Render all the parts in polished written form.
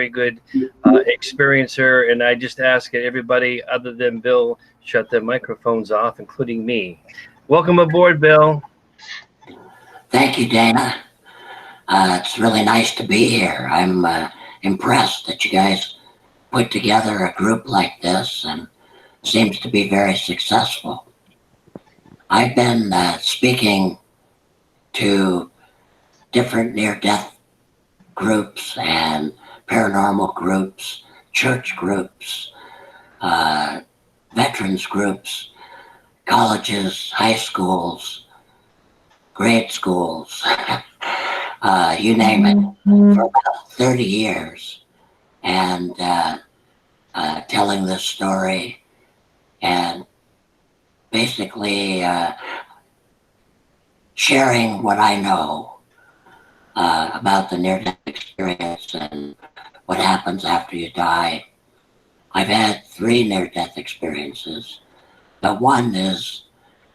very good experiencer, and I just ask everybody other than Bill shut their microphones off, including me. Welcome aboard, Bill. Thank you, Dana. It's really nice to be here. I'm impressed that you guys put together a group like this, and seems to be very successful. I've been speaking to different near-death groups and paranormal groups, church groups, veterans groups, colleges, high schools, grade schools, you name it, for about 30 years, and telling this story and basically sharing what I know about the near-death experience and what happens after you die. I've had 3 near-death experiences, but one is,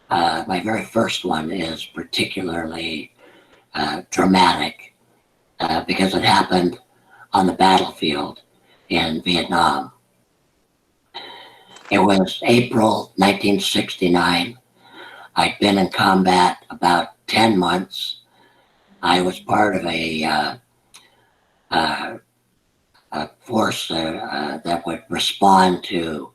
my very first one is particularly dramatic because it happened on the battlefield in Vietnam. It was April 1969. I'd been in combat about 10 months. I was part of a force that would respond to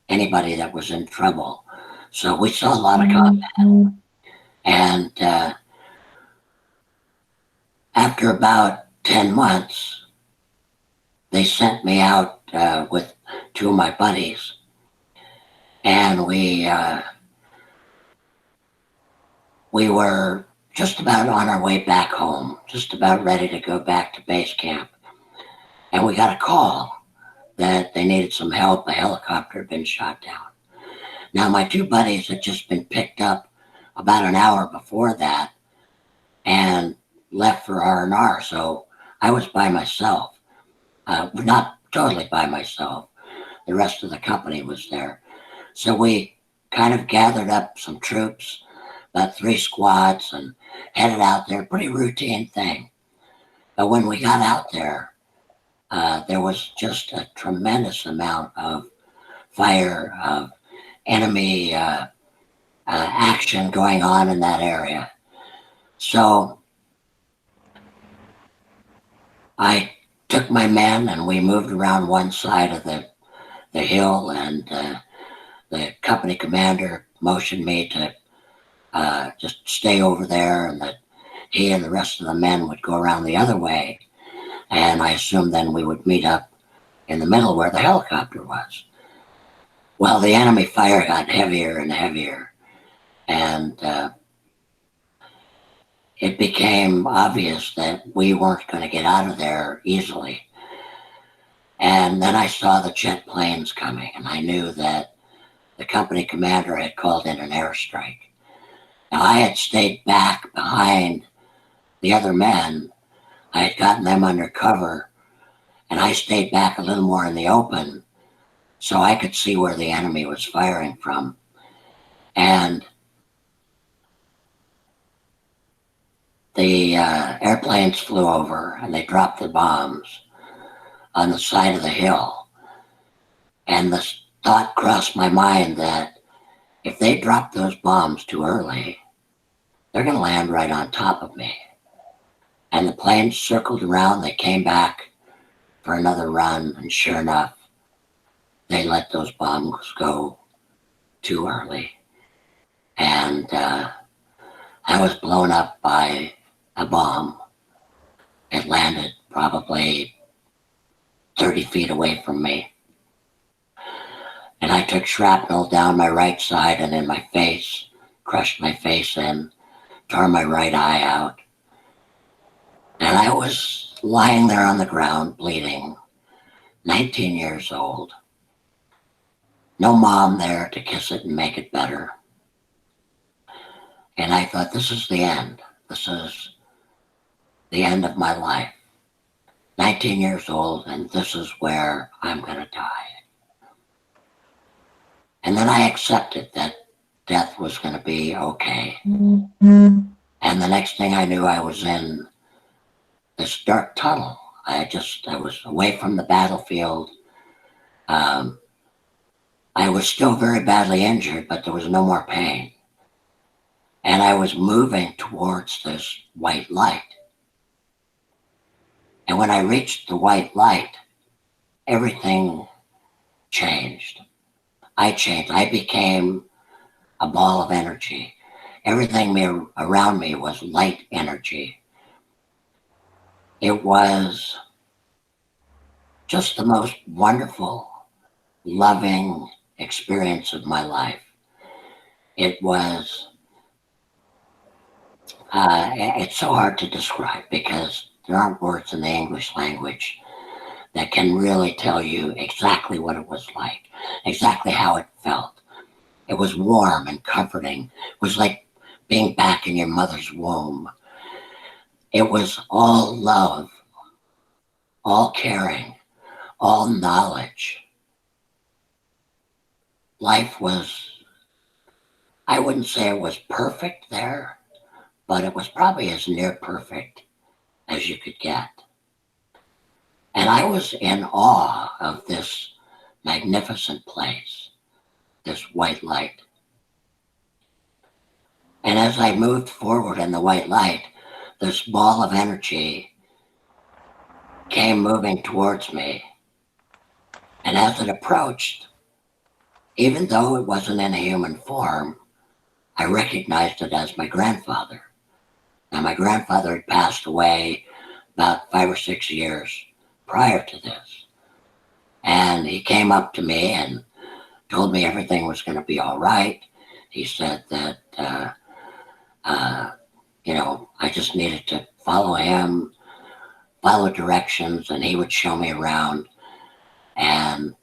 anybody that was in trouble. So we saw a lot of combat. And after about 10 months, they sent me out with 2 of my buddies. And we were just about on our way back home, just about ready to go back to base camp. And we got a call that they needed some help. A helicopter had been shot down. Now, my 2 buddies had just been picked up about an hour before that and left for R&R. So I was by myself, not totally by myself. The rest of the company was there. So we kind of gathered up some troops, about 3 squads, and headed out there. Pretty routine thing. But when we got out there, there was just a tremendous amount of fire, of enemy action going on in that area. So I took my men and we moved around one side of the hill, and the company commander motioned me to just stay over there, and that he and the rest of the men would go around the other way. And I assumed then we would meet up in the middle where the helicopter was. Well, the enemy fire got heavier and heavier, and it became obvious that we weren't going to get out of there easily. And then I saw the jet planes coming, and I knew that the company commander had called in an airstrike. Now, I had stayed back behind the other men. I had gotten them under cover, and I stayed back a little more in the open so I could see where the enemy was firing from. And the airplanes flew over, and they dropped the bombs on the side of the hill. And the thought crossed my mind that if they drop those bombs too early, they're going to land right on top of me. And the planes circled around, they came back for another run, and sure enough, they let those bombs go too early. And I was blown up by a bomb. It landed probably 30 feet away from me. And I took shrapnel down my right side and in my face, crushed my face in, tore my right eye out. And I was lying there on the ground bleeding, 19 years old. No mom there to kiss it and make it better. And I thought, this is the end. This is the end of my life. 19 years old, and this is where I'm going to die. And then I accepted that death was going to be okay. And the next thing I knew, I was in this dark tunnel. I was away from the battlefield. I was still very badly injured, but there was no more pain. And I was moving towards this white light. And when I reached the white light, everything changed. I changed. I became a ball of energy. Everything around me was light energy. It was just the most wonderful, loving experience of my life. It was, it's so hard to describe because there aren't words in the English language that can really tell you exactly what it was like, exactly how it felt. It was warm and comforting. It was like being back in your mother's womb. It was all love, all caring, all knowledge. Life was, I wouldn't say it was perfect there, but it was probably as near perfect as you could get. And I was in awe of this magnificent place, this white light. And as I moved forward in the white light, this ball of energy came moving towards me. And as it approached, even though it wasn't in a human form, I recognized it as my grandfather. Now, my grandfather had passed away about 5 or 6 years prior to this. And he came up to me and told me everything was going to be all right. He said that, I just needed to follow him, follow directions, and he would show me around. And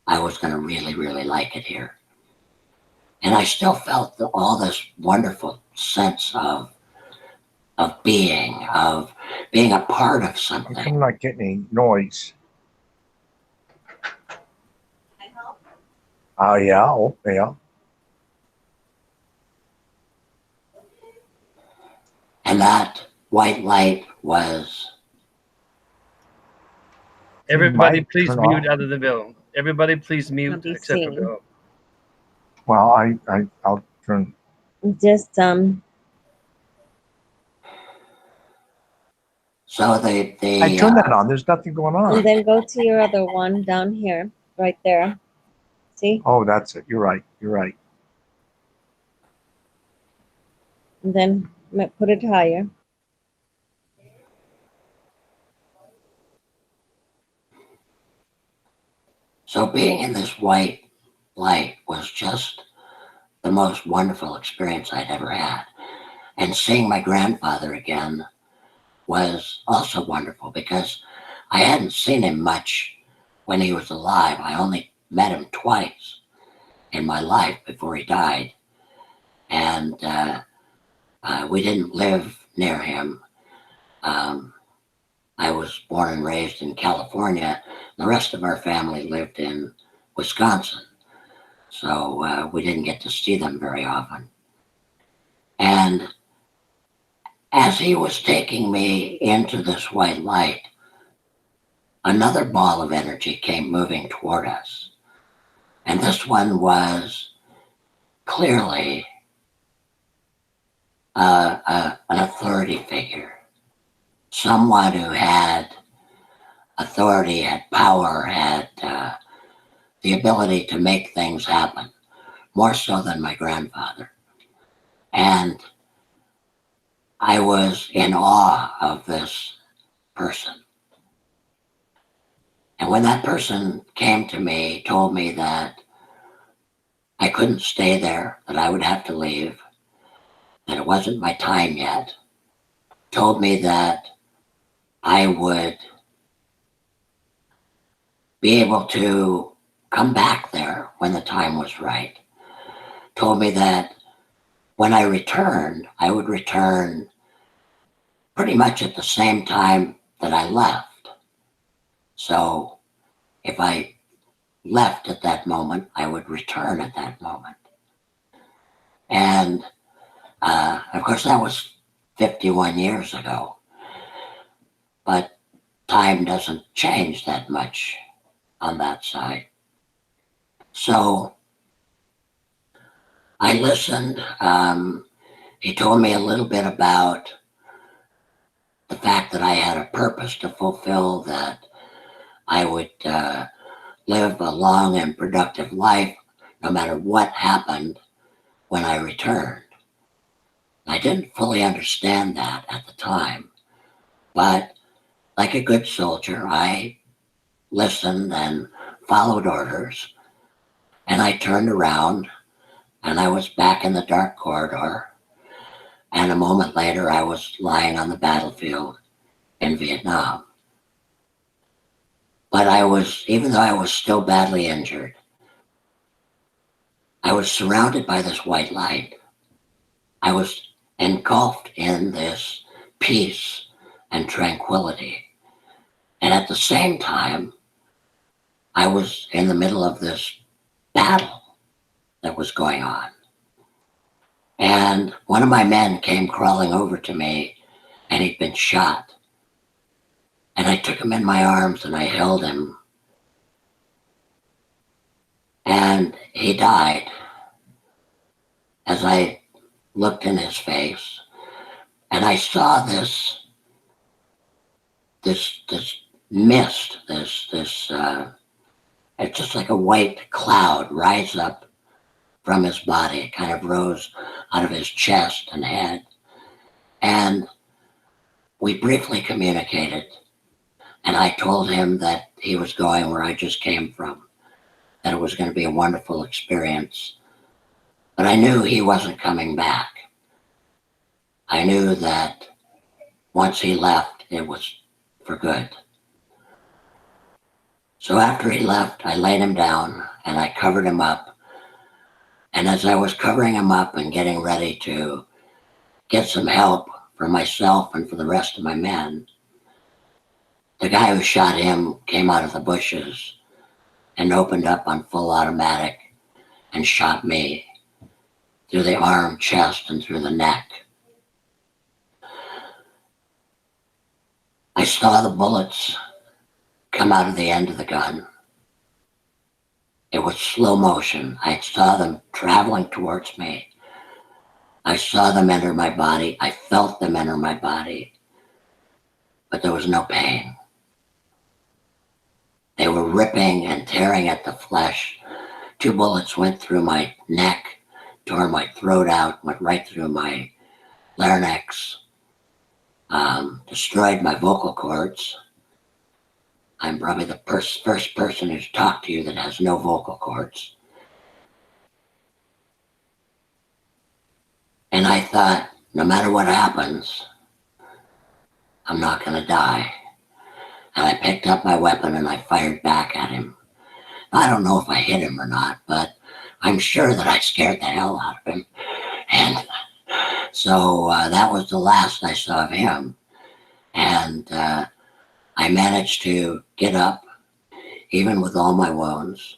I was going to really, really like it here. And I still felt all this wonderful sense of being a part of something. I'm not getting any noise. Oh, yeah. Oh, yeah. And that white light was... Everybody, please turn mute off. other than Bill. Everybody, please mute except for Bill. Well, I'll turn. Just So they I turned that on. There's nothing going on. and then go to your other one down here, right there. See? Oh, that's it. You're right. You're right. And then put it higher. So being in this white light was just the most wonderful experience I'd ever had. And seeing my grandfather again was also wonderful because I hadn't seen him much when he was alive. I only met him twice in my life before he died. And we didn't live near him. I was born and raised in California. The rest of our family lived in Wisconsin. So we didn't get to see them very often. And as he was taking me into this white light, another ball of energy came moving toward us. And this one was clearly an authority figure. Someone who had authority, had power, had the ability to make things happen, more so than my grandfather. And I was in awe of this person. And when that person came to me, told me that I couldn't stay there, that I would have to leave, that it wasn't my time yet, told me that I would be able to come back there when the time was right, told me that when I returned, I would return pretty much at the same time that I left. So if I left at that moment, I would return at that moment. And of course, that was 51 years ago. But time doesn't change that much on that side. So I listened. He told me a little bit about the fact that I had a purpose to fulfill, that I would live a long and productive life no matter what happened when I returned. I didn't fully understand that at the time, but like a good soldier, I listened and followed orders, and I turned around and I was back in the dark corridor, and a moment later I was lying on the battlefield in Vietnam. But even though I was still badly injured, I was surrounded by this white light. I was engulfed in this peace and tranquility. And at the same time, I was in the middle of this battle that was going on. And one of my men came crawling over to me, and he'd been shot. And I took him in my arms and I held him. And he died. As I looked in his face, and I saw this mist, it's just like a white cloud rise up from his body. It kind of rose out of his chest and head. And we briefly communicated, and I told him that he was going where I just came from, that it was going to be a wonderful experience. But I knew he wasn't coming back. I knew that once he left, it was for good. So after he left, I laid him down and I covered him up. And as I was covering him up and getting ready to get some help for myself and for the rest of my men, the guy who shot him came out of the bushes and opened up on full automatic and shot me through the arm, chest, and through the neck. I saw the bullets come out of the end of the gun. It was slow motion. I saw them traveling towards me. I saw them enter my body. I felt them enter my body, but there was no pain. They were ripping and tearing at the flesh. 2 bullets went through my neck, tore my throat out, went right through my larynx, destroyed my vocal cords. I'm probably the first person who's talked to you that has no vocal cords. And I thought, no matter what happens, I'm not going to die. And I picked up my weapon and I fired back at him. I don't know if I hit him or not, but I'm sure that I scared the hell out of him. And so that was the last I saw of him. And I managed to get up, even with all my wounds.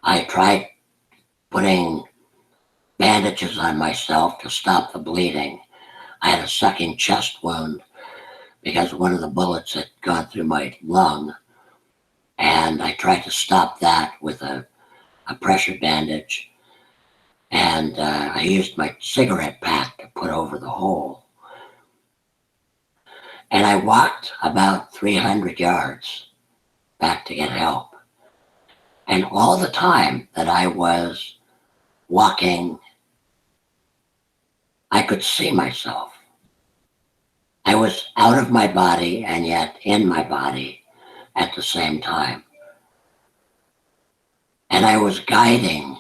I tried putting bandages on myself to stop the bleeding. I had a sucking chest wound because one of the bullets had gone through my lung. And I tried to stop that with a pressure bandage. And I used my cigarette pack to put over the hole. And I walked about 300 yards back to get help. And all the time that I was walking, I could see myself. I was out of my body and yet in my body at the same time. And I was guiding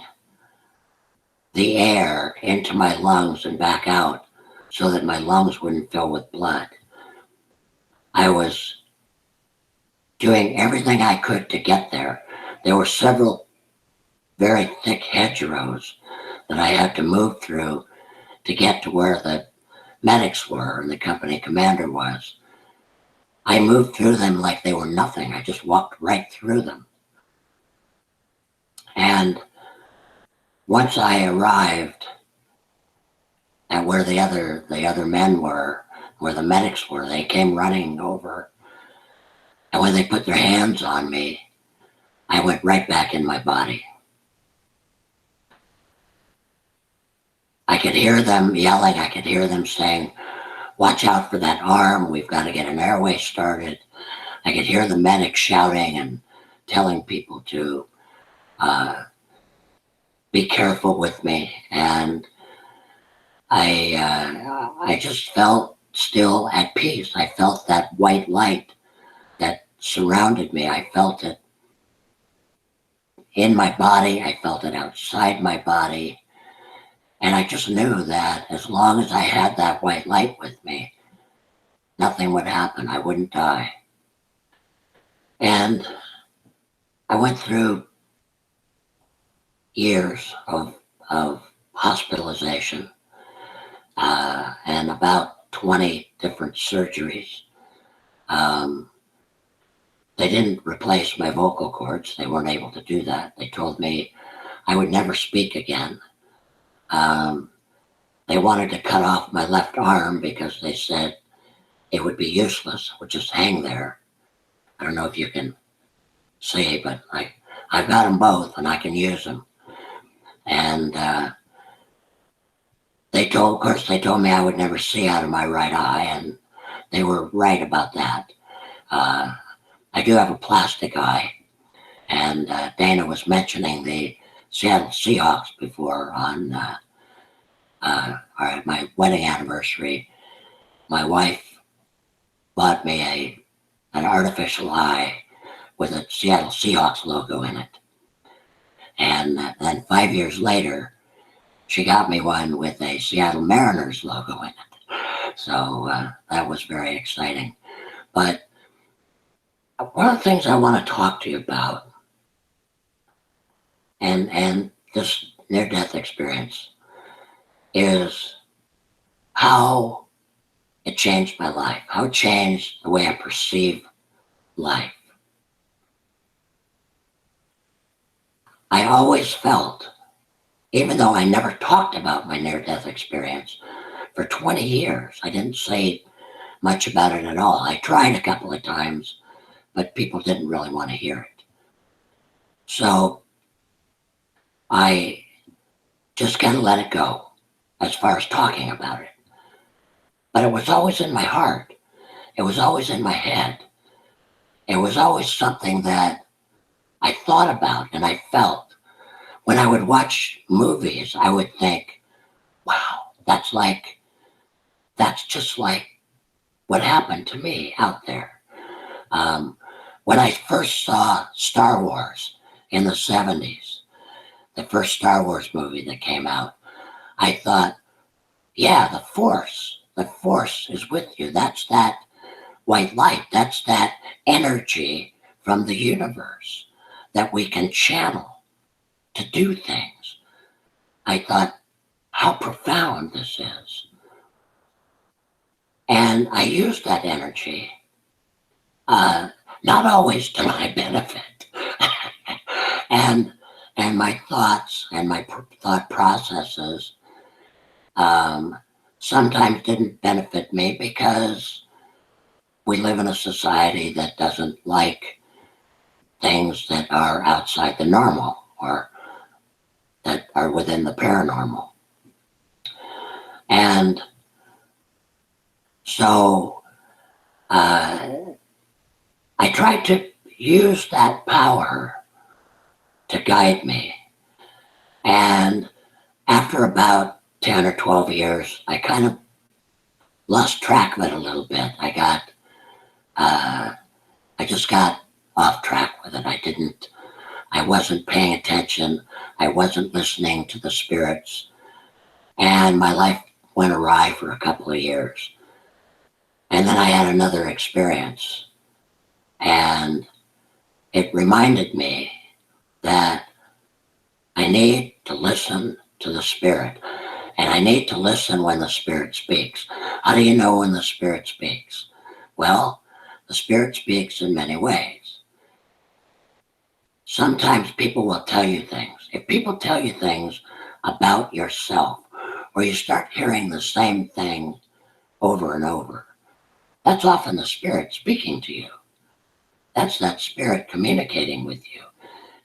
the air into my lungs and back out so that my lungs wouldn't fill with blood. I was doing everything I could to get there. There were several very thick hedgerows that I had to move through to get to where the medics were and the company commander was. I moved through them like they were nothing. I just walked right through them. And once I arrived at where the other men were, where the medics were, they came running over And when they put their hands on me, I went right back in my body. I could hear them yelling. I could hear them saying, "Watch out for that arm. We've got to get an airway started." I could hear the medic shouting and telling people to be careful with me. And I just felt still at peace. I felt that white light that surrounded me. I felt it in my body. I felt it outside my body. And I just knew that as long as I had that white light with me, nothing would happen. I wouldn't die. And I went through years of hospitalization and about 20 different surgeries. They didn't replace my vocal cords. They weren't able to do that. They told me I would never speak again. They wanted to cut off my left arm because they said it would be useless. It would just hang there. I don't know if you can see, but I've got them both and I can use them. And they told me I would never see out of my right eye, and they were right about that. I do have a plastic eye, and Dana was mentioning the Seattle Seahawks before on my wedding anniversary. My wife bought me an artificial eye with a Seattle Seahawks logo in it. And then 5 years later, she got me one with a Seattle Mariners logo in it. So that was very exciting. But one of the things I want to talk to you about, and this near-death experience, is how it changed my life, how it changed the way I perceive life. I always felt, even though I never talked about my near-death experience, for 20 years, I didn't say much about it at all. I tried a couple of times, but people didn't really want to hear it. So I just kind of let it go as far as talking about it. But it was always in my heart. It was always in my head. It was always something that I thought about and I felt. When I would watch movies, I would think, wow, that's just like what happened to me out there. When I first saw Star Wars in the 70s, the first Star Wars movie that came out, I thought, yeah, the Force is with you. That's that white light. That's that energy from the universe that we can channel to do things. I thought, how profound this is. And I used that energy, not always to my benefit. and my thoughts and my thought processes sometimes didn't benefit me because we live in a society that doesn't like things that are outside the normal or that are within the paranormal. And so I tried to use that power to guide me. And after about 10 or 12 years, I kind of lost track of it a little bit. I just got off track with it. I wasn't paying attention. I wasn't listening to the spirits. And my life went awry for a couple of years. And then I had another experience. And it reminded me that I need to listen to the spirit. And I need to listen when the spirit speaks. How do you know when the spirit speaks? Well, the spirit speaks in many ways. Sometimes people will tell you things. If people tell you things about yourself, or you start hearing the same thing over and over, that's often the spirit speaking to you. That's that spirit communicating with you.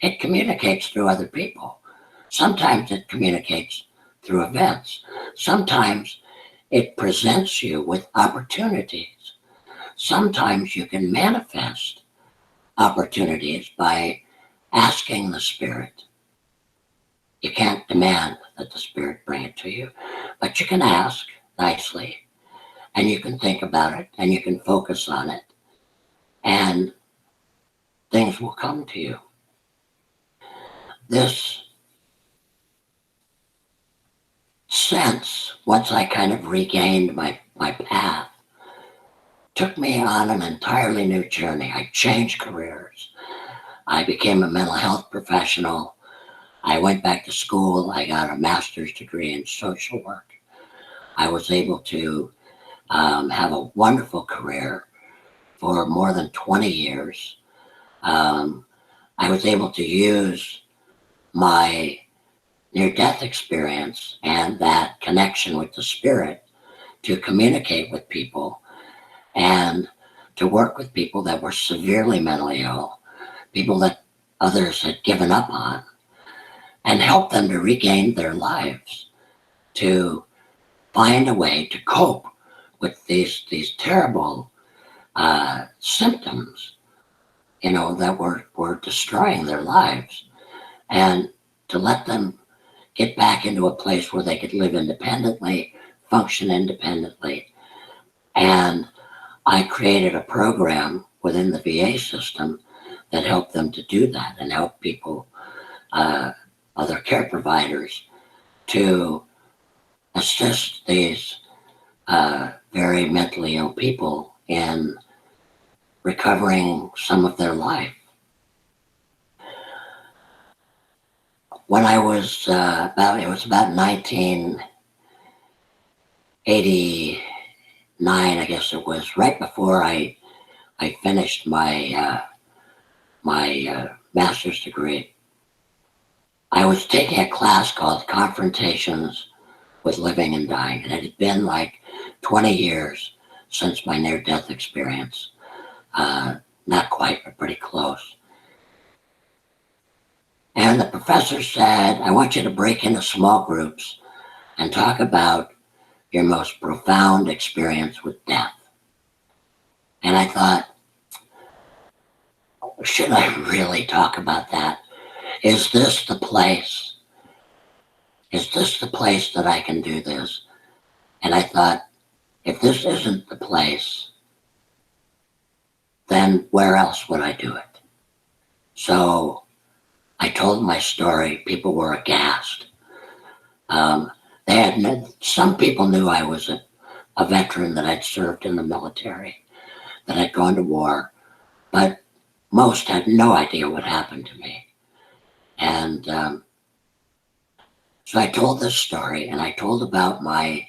It communicates through other people. Sometimes it communicates through events. Sometimes it presents you with opportunities. Sometimes you can manifest opportunities by asking the spirit. You can't demand that the spirit bring it to you, but you can ask nicely, and you can think about it, and you can focus on it, and things will come to you. This sense, once I kind of regained my path, took me on an entirely new journey. I changed careers. I became a mental health professional. I went back to school. I got a master's degree in social work. I was able to have a wonderful career for more than 20 years. I was able to use my near-death experience and that connection with the spirit to communicate with people and to work with people that were severely mentally ill, people that others had given up on, and help them to regain their lives, to find a way to cope with these terrible symptoms, that were destroying their lives, and to let them get back into a place where they could live independently, function independently. And I created a program within the VA system that helped them to do that and help people, other care providers, to assist these very mentally ill people in recovering some of their life. When I was it was about 1989, I guess it was, right before I finished my master's degree. I was taking a class called Confrontations with Living and Dying, and it had been like 20 years since my near-death experience. Not quite, but pretty close. And the professor said, I want you to break into small groups and talk about your most profound experience with death. And I thought, should I really talk about that? Is this the place? Is this the place that I can do this? And I thought, if this isn't the place, then where else would I do it? So I told my story. People were aghast. Some people knew I was a veteran, that I'd served in the military, that I'd gone to war, but most had no idea what happened to me. And so I told this story, and I told about my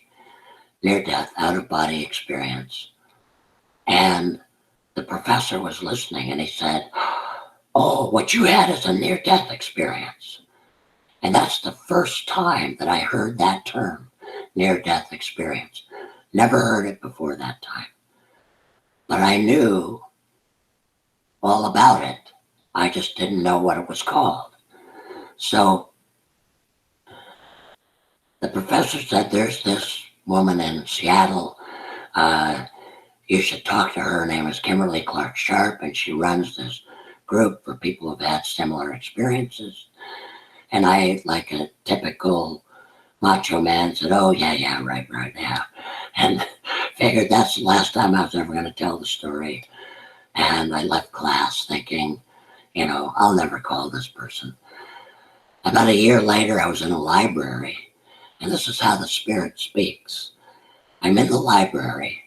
near-death, out-of-body experience. And the professor was listening, and he said, oh, what you had is a near-death experience. And that's the first time that I heard that term, near-death experience. Never heard it before that time. But I knew all about it. I just didn't know what it was called. So the professor said, there's this woman in Seattle. You should talk to her. Her name is Kimberly Clark Sharp, and she runs this group for people who've had similar experiences. And I, like a typical macho man, said, oh, yeah, right, yeah. And figured that's the last time I was ever going to tell the story. And I left class thinking, I'll never call this person. About a year later, I was in a library, and this is how the spirit speaks. I'm in the library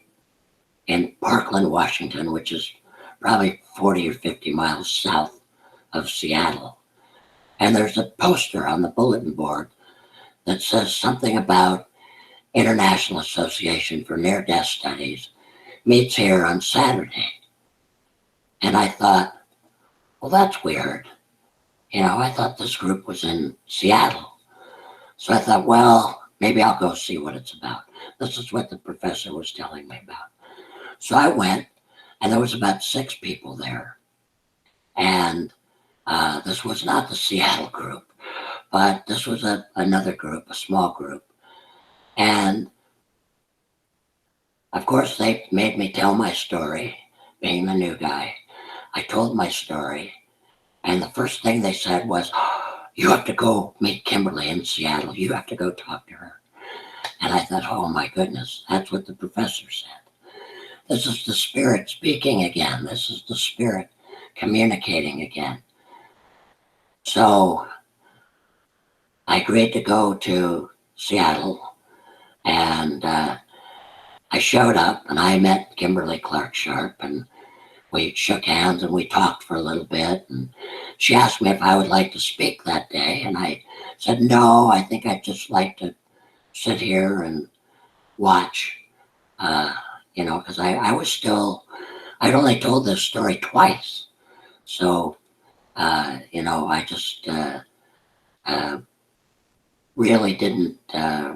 in Parkland, Washington, which is probably 40 or 50 miles south of Seattle. And there's a poster on the bulletin board that says something about International Association for Near-Death Studies meets here on Saturday. And I thought, well, that's weird. I thought this group was in Seattle. So I thought, well, maybe I'll go see what it's about. This is what the professor was telling me about. So I went, and there was about 6 people there. And this was not the Seattle group, but this was another group, a small group. And of course, they made me tell my story, being the new guy. I told my story, and the first thing they said was, "You have to go meet Kimberly in Seattle. You have to go talk to her." And I thought, oh my goodness, that's what the professor said. This is the spirit speaking again. This is the spirit communicating again. So I agreed to go to Seattle, and I showed up, and I met Kimberly Clark Sharp, and we shook hands and we talked for a little bit, and she asked me if I would like to speak that day, and I said no, I think I'd just like to sit here and watch, because I was still, I'd only told this story twice, so I just really didn't,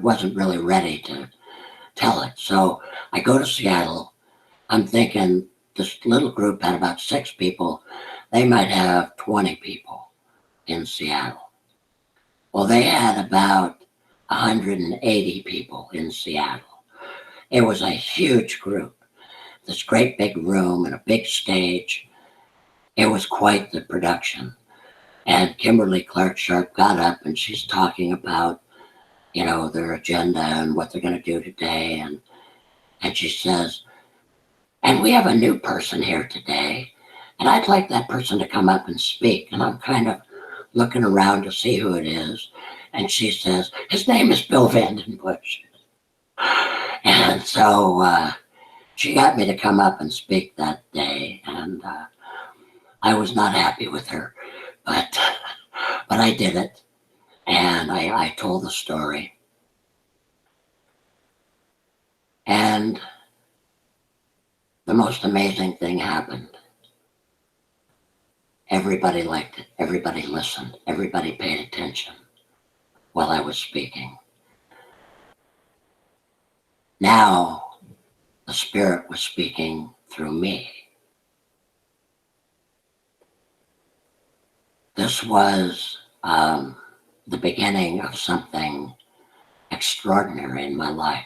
wasn't really ready to tell it. So I go to Seattle. I'm thinking this little group had about 6 people. They might have 20 people in Seattle. Well, they had about 180 people in Seattle. It was a huge group. This great big room and a big stage. It was quite the production. And Kimberly Clark Sharp got up and she's talking about, their agenda and what they're going to do today. And she says, and we have a new person here today, and I'd like that person to come up and speak. And I'm kind of looking around to see who it is. And she says, his name is Bill Vandenbush. And so she got me to come up and speak that day. And I was not happy with her, but I did it. And I told the story. And the most amazing thing happened. Everybody liked it. Everybody listened. Everybody paid attention while I was speaking. Now, the Spirit was speaking through me. This was the beginning of something extraordinary in my life.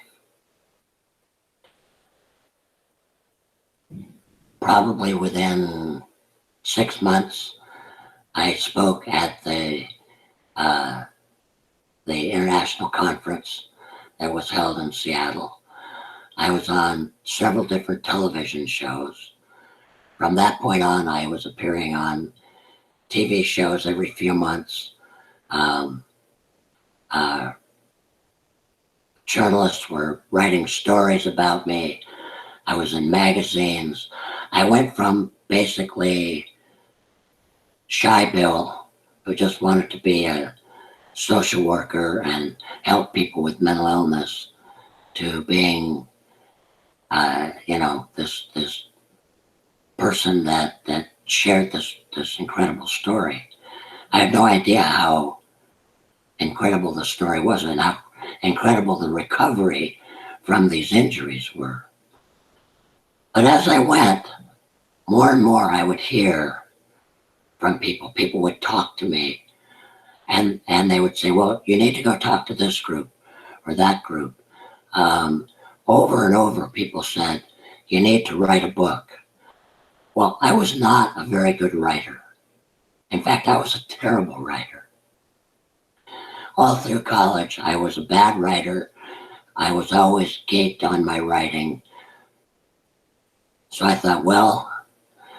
Probably within 6 months, I spoke at the international conference that was held in Seattle. I was on several different television shows. From that point on, I was appearing on TV shows every few months. Journalists were writing stories about me. I was in magazines. I went from basically shy Bill, who just wanted to be a social worker and help people with mental illness, to being, this person that shared this incredible story. I had no idea how incredible the story was and how incredible the recovery from these injuries were. But as I went, more and more I would hear from people. People would talk to me, and they would say, well, you need to go talk to this group or that group. Over and over, people said, you need to write a book. Well, I was not a very good writer. In fact, I was a terrible writer. All through college, I was a bad writer. I was always gaped on my writing. So I thought, well,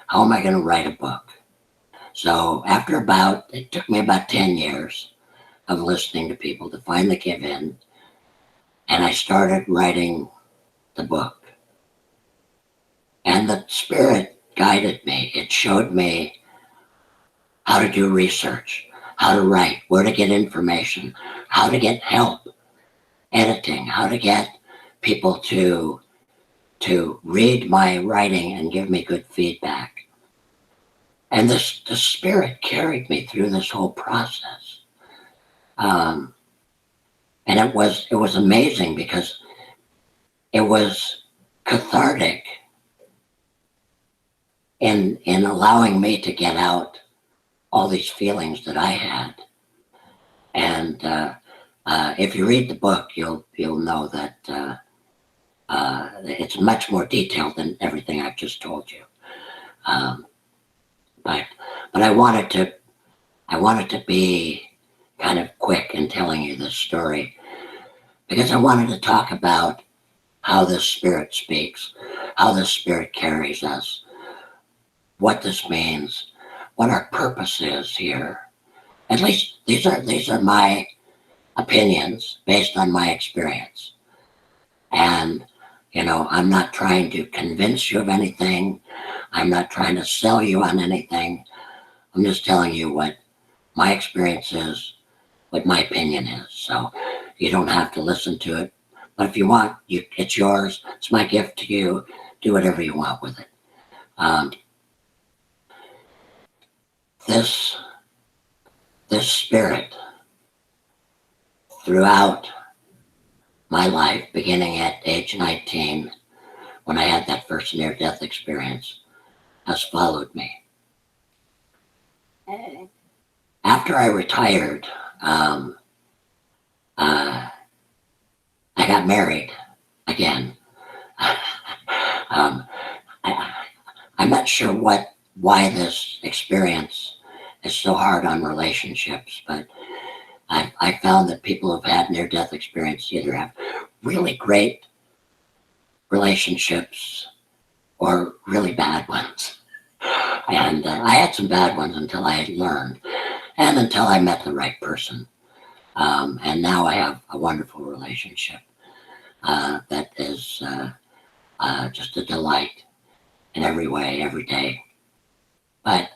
how am I going to write a book? So it took me about 10 years of listening to people to finally give in. And I started writing the book. And the Spirit guided me. It showed me how to do research, how to write, where to get information, how to get help editing, how to get people to read my writing and give me good feedback. And the Spirit carried me through this whole process. And it was amazing because it was cathartic in allowing me to get out all these feelings that I had. And if you read the book, you'll know that it's much more detailed than everything I've just told you. But I wanted to be kind of quick in telling you this story because I wanted to talk about how this spirit speaks, how this spirit carries us, what this means, what our purpose is here. At least these are my opinions based on my experience. And, you know, I'm not trying to convince you of anything. I'm not trying to sell you on anything. I'm just telling you what my experience is, what my opinion is. So you don't have to listen to it. But if you want, it's yours. It's my gift to you. Do whatever you want with it. This spirit throughout my life, beginning at age 19, when I had that first near-death experience, has followed me. After I retired, I got married again. I'm not sure why this experience is so hard on relationships, but I found that people who've had near-death experience either have really great relationships or really bad ones. And I had some bad ones until I had learned and until I met the right person. And now I have a wonderful relationship that is just a delight in every way, every day. But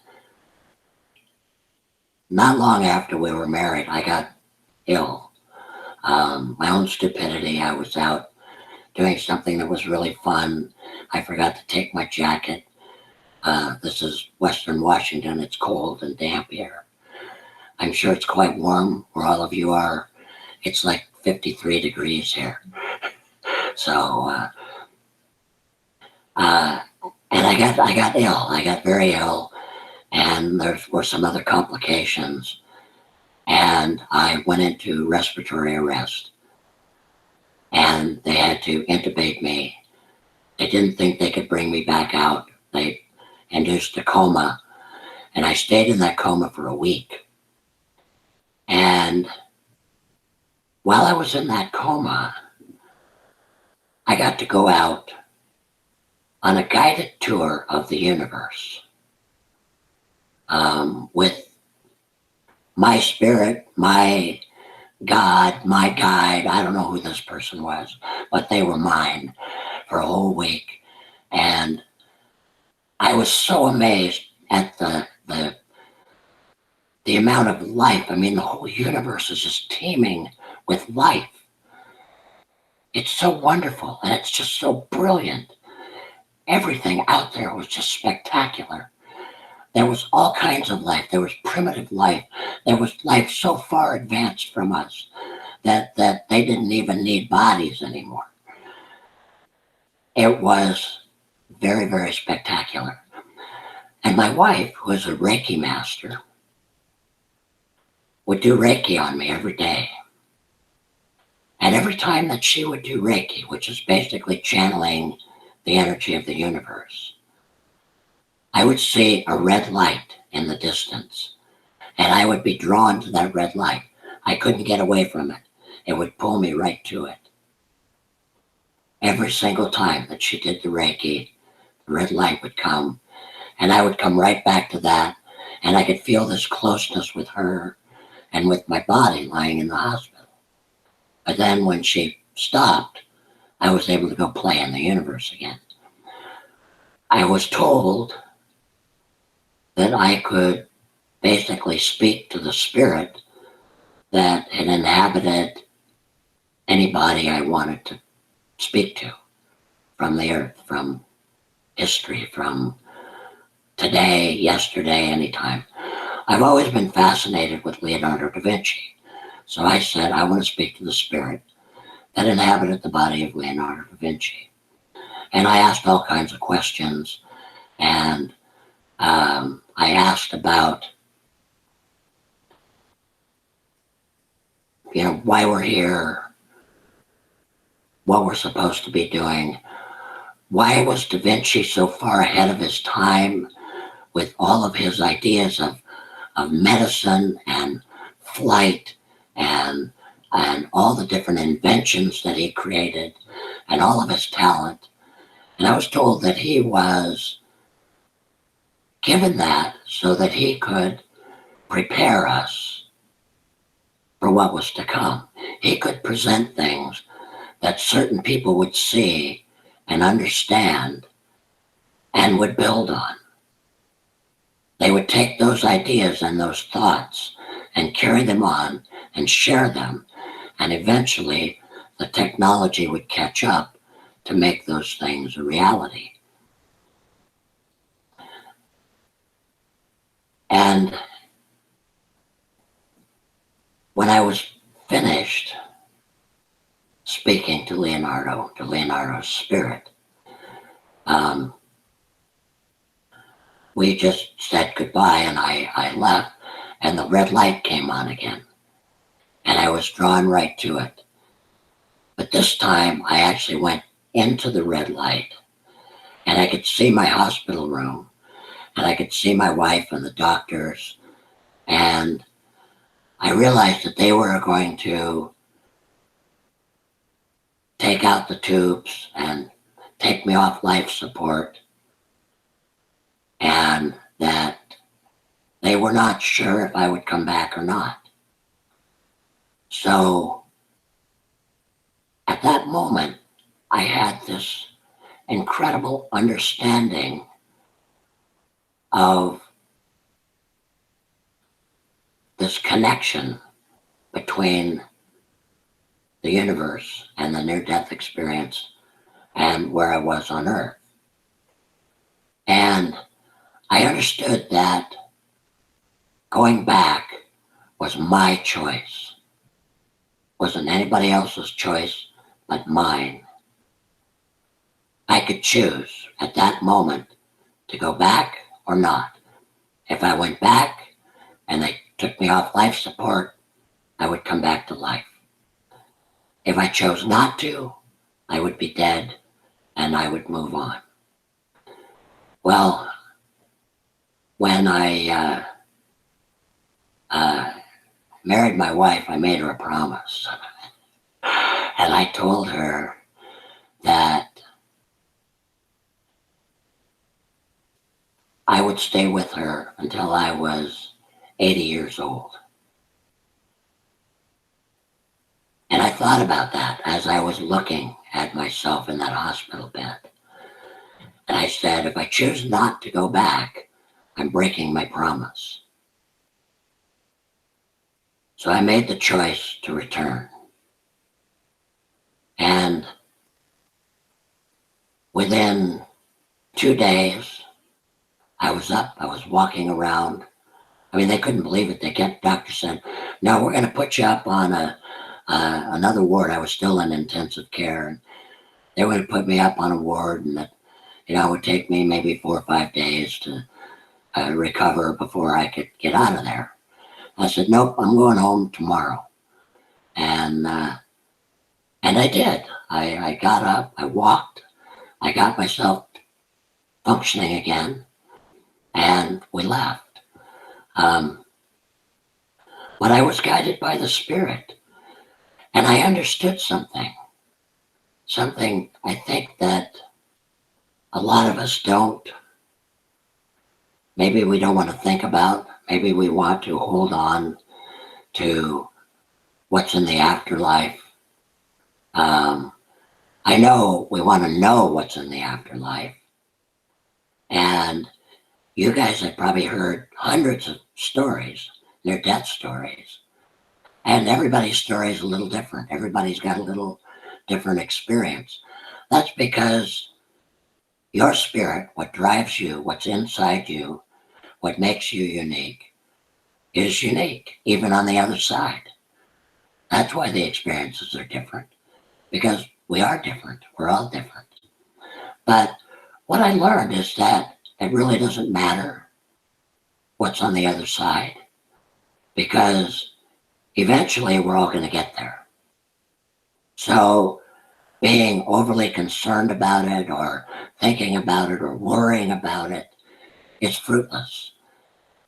not long after we were married, I got ill. My own stupidity, I was out doing something that was really fun. I forgot to take my jacket. This is Western Washington. It's cold and damp here. I'm sure it's quite warm where all of you are. It's like 53 degrees here. So, and I got ill. I got very ill, and there were some other complications, and I went into respiratory arrest, and they had to intubate me. They didn't think they could bring me back out. They induced a coma, and I stayed in that coma for a week. And while I was in that coma, I got to go out on a guided tour of the universe with my spirit, my God, my guide. I don't know who this person was, but they were mine for a whole week. And I was so amazed at the amount of life. I mean, the whole universe is just teeming with life. It's so wonderful, and it's just so brilliant. Everything out there was just spectacular. There was all kinds of life. There was primitive life. There was life so far advanced from us that they didn't even need bodies anymore. It was very, very spectacular. And my wife, who is a Reiki master, would do Reiki on me every day. And every time that she would do Reiki, which is basically channeling the energy of the universe, I would see a red light in the distance, and I would be drawn to that red light. I couldn't get away from it. It would pull me right to it. Every single time that she did the Reiki, the red light would come, and I would come right back to that, and I could feel this closeness with her and with my body lying in the hospital. But then when she stopped, I was able to go play in the universe again. I was told that I could basically speak to the spirit that had inhabited anybody I wanted to speak to from the earth, from history, from today, yesterday, anytime. I've always been fascinated with Leonardo da Vinci. So I said, I want to speak to the spirit that inhabited the body of Leonardo da Vinci. And I asked all kinds of questions, and I asked about, why we're here, what we're supposed to be doing. Why was Da Vinci so far ahead of his time with all of his ideas of medicine and flight and all the different inventions that he created and all of his talent? And I was told that he was given that so that he could prepare us for what was to come. He could present things that certain people would see and understand and would build on. They would take those ideas and those thoughts and carry them on and share them, and eventually the technology would catch up to make those things a reality. And when I was finished speaking to Leonardo's spirit, we just said goodbye, and I left, and the red light came on again, and I was drawn right to it. But this time I actually went into the red light, and I could see my hospital room, and I could see my wife and the doctors, and I realized that they were going to take out the tubes and take me off life support, and that they were not sure if I would come back or not. So at that moment, I had this incredible understanding of this connection between the universe and the near-death experience and where I was on Earth. And I understood that going back was my choice. Wasn't anybody else's choice but mine. I could choose at that moment to go back or not. If I went back and they took me off life support, I would come back to life. If I chose not to, I would be dead and I would move on. Well, when I married my wife, I made her a promise. And I told her that I would stay with her until I was 80 years old. And I thought about that as I was looking at myself in that hospital bed. And I said, if I choose not to go back, I'm breaking my promise. So I made the choice to return. And within 2 days, I was up, I was walking around. I mean, they couldn't believe it. Doctor said, no, we're going to put you up on another ward. I was still in intensive care. And they were going to put me up on a ward, and that, it would take me maybe 4 or 5 days to recover before I could get out of there. I said, nope, I'm going home tomorrow. And I did. I got up, I walked, I got myself functioning again, and we left. But I was guided by the Spirit, and I understood something I think that a lot of us don't. Maybe we don't want to think about, maybe we want to hold on to what's in the afterlife. I know we want to know what's in the afterlife. And you guys have probably heard hundreds of stories, near-death stories. And everybody's story is a little different. Everybody's got a little different experience. That's because your spirit, what drives you, what's inside you, what makes you unique, is unique, even on the other side. That's why the experiences are different, because we are different. We're all different. But what I learned is that it really doesn't matter what's on the other side, because eventually we're all going to get there. So being overly concerned about it or thinking about it or worrying about it, it's fruitless.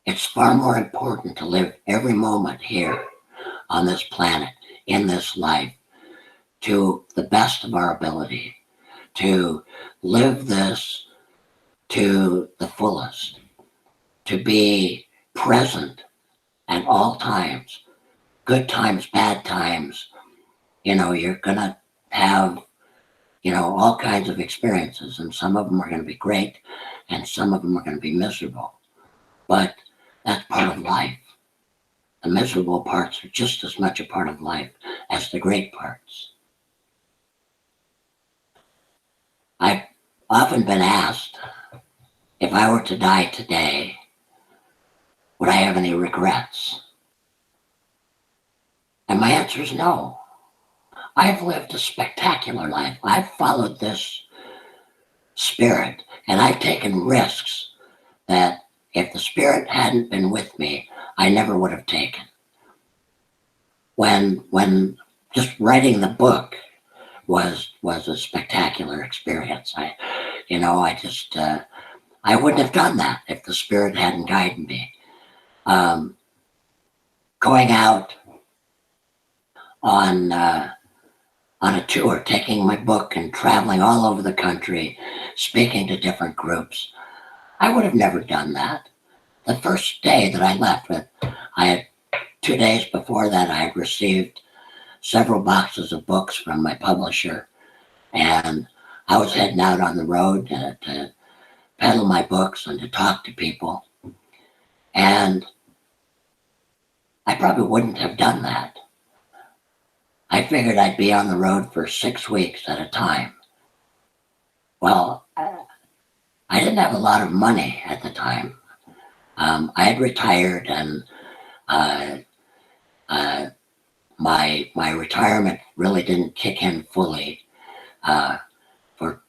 It's far more important to live every moment here on this planet, in this life, to the best of our ability, to live this to the fullest, to be present at all times, good times, bad times. You're going to have, all kinds of experiences, and some of them are going to be great, and some of them are going to be miserable. But that's part of life. The miserable parts are just as much a part of life as the great parts. I've often been asked, if I were to die today, would I have any regrets? And my answer is no. I've lived a spectacular life. I've followed this spirit, and I've taken risks that if the spirit hadn't been with me, I never would have taken. When just writing the book was a spectacular experience. I wouldn't have done that if the spirit hadn't guided me. Going out on a tour, taking my book and traveling all over the country, speaking to different groups, I would have never done that. The first day that I left, 2 days before that, I had received several boxes of books from my publisher, and I was heading out on the road to peddle my books and to talk to people. And I probably wouldn't have done that. I figured I'd be on the road for 6 weeks at a time. Well, I didn't have a lot of money at the time. I had retired, and my retirement really didn't kick in fully for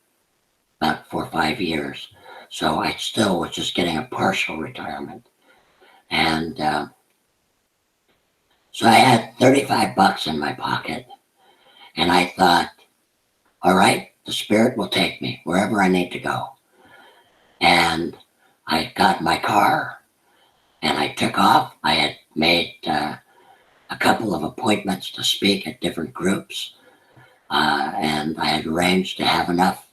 about 4 or 5 years. So I still was just getting a partial retirement. And so I had $35 in my pocket, and I thought, all right, the spirit will take me wherever I need to go. And I got in my car and I took off. I had made a couple of appointments to speak at different groups, and I had arranged to have enough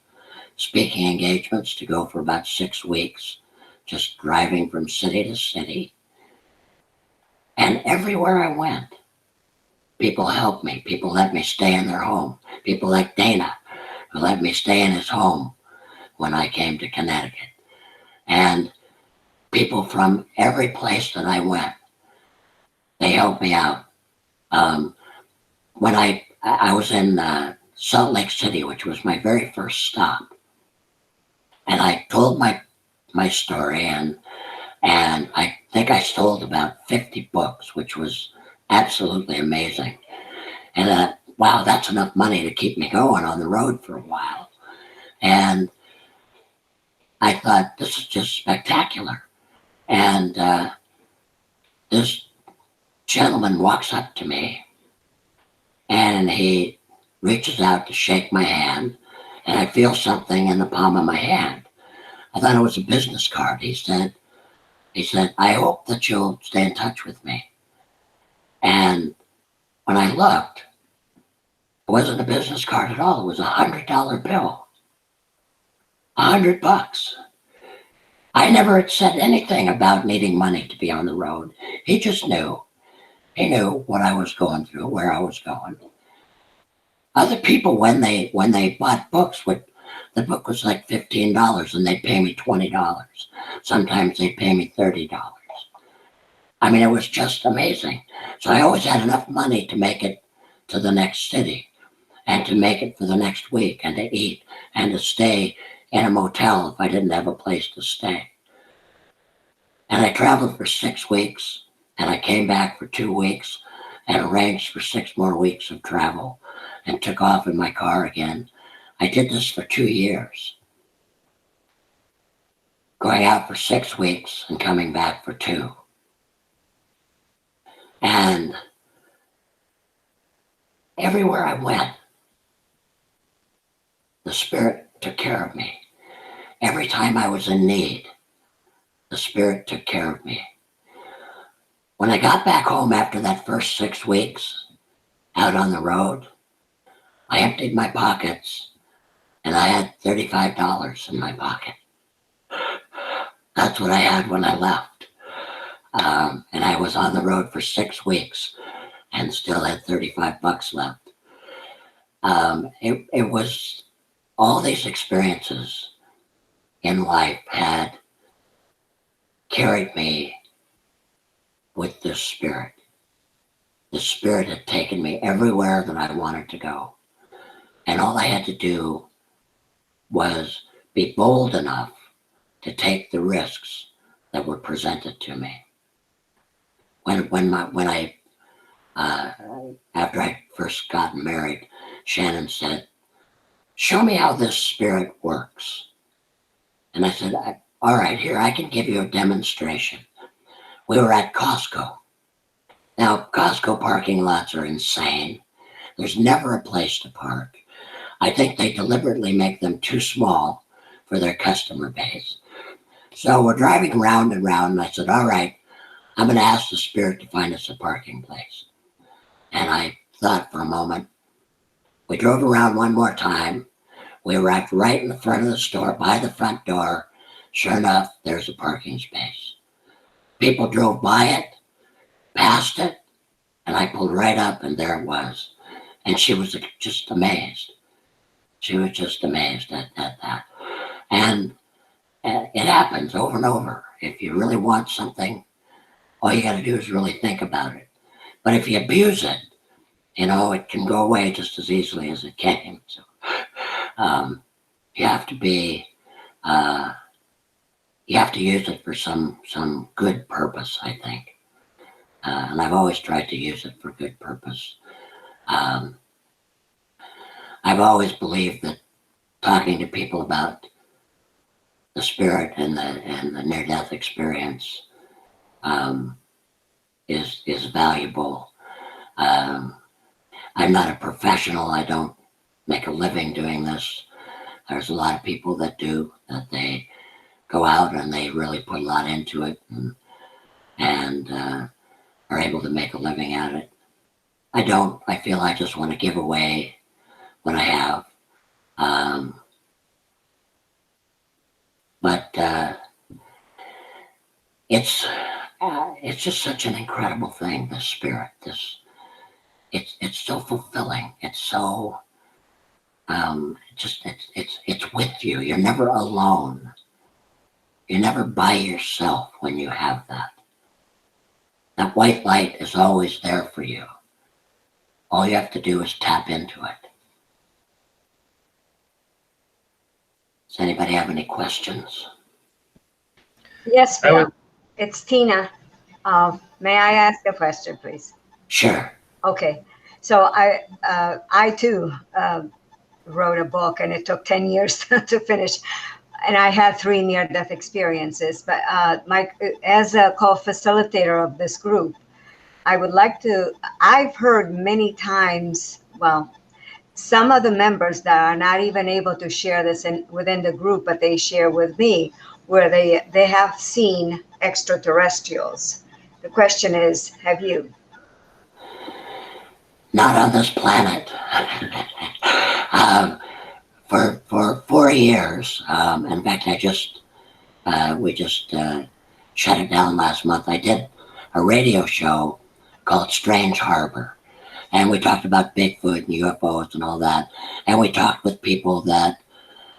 speaking engagements to go for about 6 weeks, just driving from city to city. And everywhere I went, people helped me. People let me stay in their home. People like Dana, who let me stay in his home when I came to Connecticut. And people from every place that I went, they helped me out. When I was in Salt Lake City, which was my very first stop, and I told my story, and I think I sold about 50 books, which was absolutely amazing. And wow, that's enough money to keep me going on the road for a while. And I thought, this is just spectacular. And this gentleman walks up to me, and he reaches out to shake my hand, and I feel something in the palm of my hand. I thought it was a business card. He said, I hope that you'll stay in touch with me. And when I looked, it wasn't a business card at all. It was a $100 bill. $100. I never had said anything about needing money to be on the road. He just knew. He knew what I was going through, where I was going. Other people, when they bought books, the book was like $15, and they'd pay me $20. Sometimes they'd pay me $30. I mean, it was just amazing. So I always had enough money to make it to the next city, and to make it for the next week, and to eat, and to stay in a motel if I didn't have a place to stay. And I traveled for 6 weeks, and I came back for 2 weeks, and arranged for 6 more weeks of travel, and took off in my car again. I did this for 2 years. going out for 6 weeks and coming back for 2. And everywhere I went, the Spirit took care of me. Every time I was in need, the Spirit took care of me. When I got back home after that first 6 weeks out on the road, I emptied my pockets and I had $35 in my pocket. That's what I had when I left. And I was on the road for 6 weeks and still had $35 left. It was all these experiences in life had carried me with this Spirit. The Spirit had taken me everywhere that I wanted to go. And all I had to do was be bold enough to take the risks that were presented to me. After I first got married, Shannon said, "Show me how this Spirit works." And I said, "All right, here, I can give you a demonstration." We were at Costco. Now, Costco parking lots are insane. There's never a place to park. I think they deliberately make them too small for their customer base. So we're driving round and round, and I said, "All right, I'm going to ask the Spirit to find us a parking place." And I thought for a moment. We drove around one more time. We arrived right in the front of the store, by the front door. Sure enough, there's a parking space. People drove by it, passed it, and I pulled right up, and there it was. And she was just amazed. She was just amazed at that. And it happens over and over. If you really want something, all you got to do is really think about it. But if you abuse it, it can go away just as easily as it came. So you have to be, you have to use it for some good purpose, I think. And I've always tried to use it for good purpose. I've always believed that talking to people about the Spirit and the near-death experience is valuable. I'm not a professional. I don't make a living doing this. There's a lot of people that do, that they go out and they really put a lot into it and are able to make a living at it. I don't. I feel I just want to give away what I have. But it's just such an incredible thing, the Spirit. It's so fulfilling. It's so it's with you. You're never alone. You're never by yourself when you have that. That white light is always there for you. All you have to do is tap into it. Does anybody have any questions? Yes, Bill. It's Tina. May I ask a question, please? Sure. Okay. So I too wrote a book, and it took 10 years to finish. And I had 3 near-death experiences. But as a co-facilitator of this group, I would like to. I've heard many times. Well, some of the members that are not even able to share this within the group, but they share with me, where they have seen extraterrestrials. The question is, have you? Not on this planet. For 4 years, in fact, we just shut it down last month. I did a radio show called Strange Harbor, and we talked about Bigfoot and UFOs and all that, and we talked with people that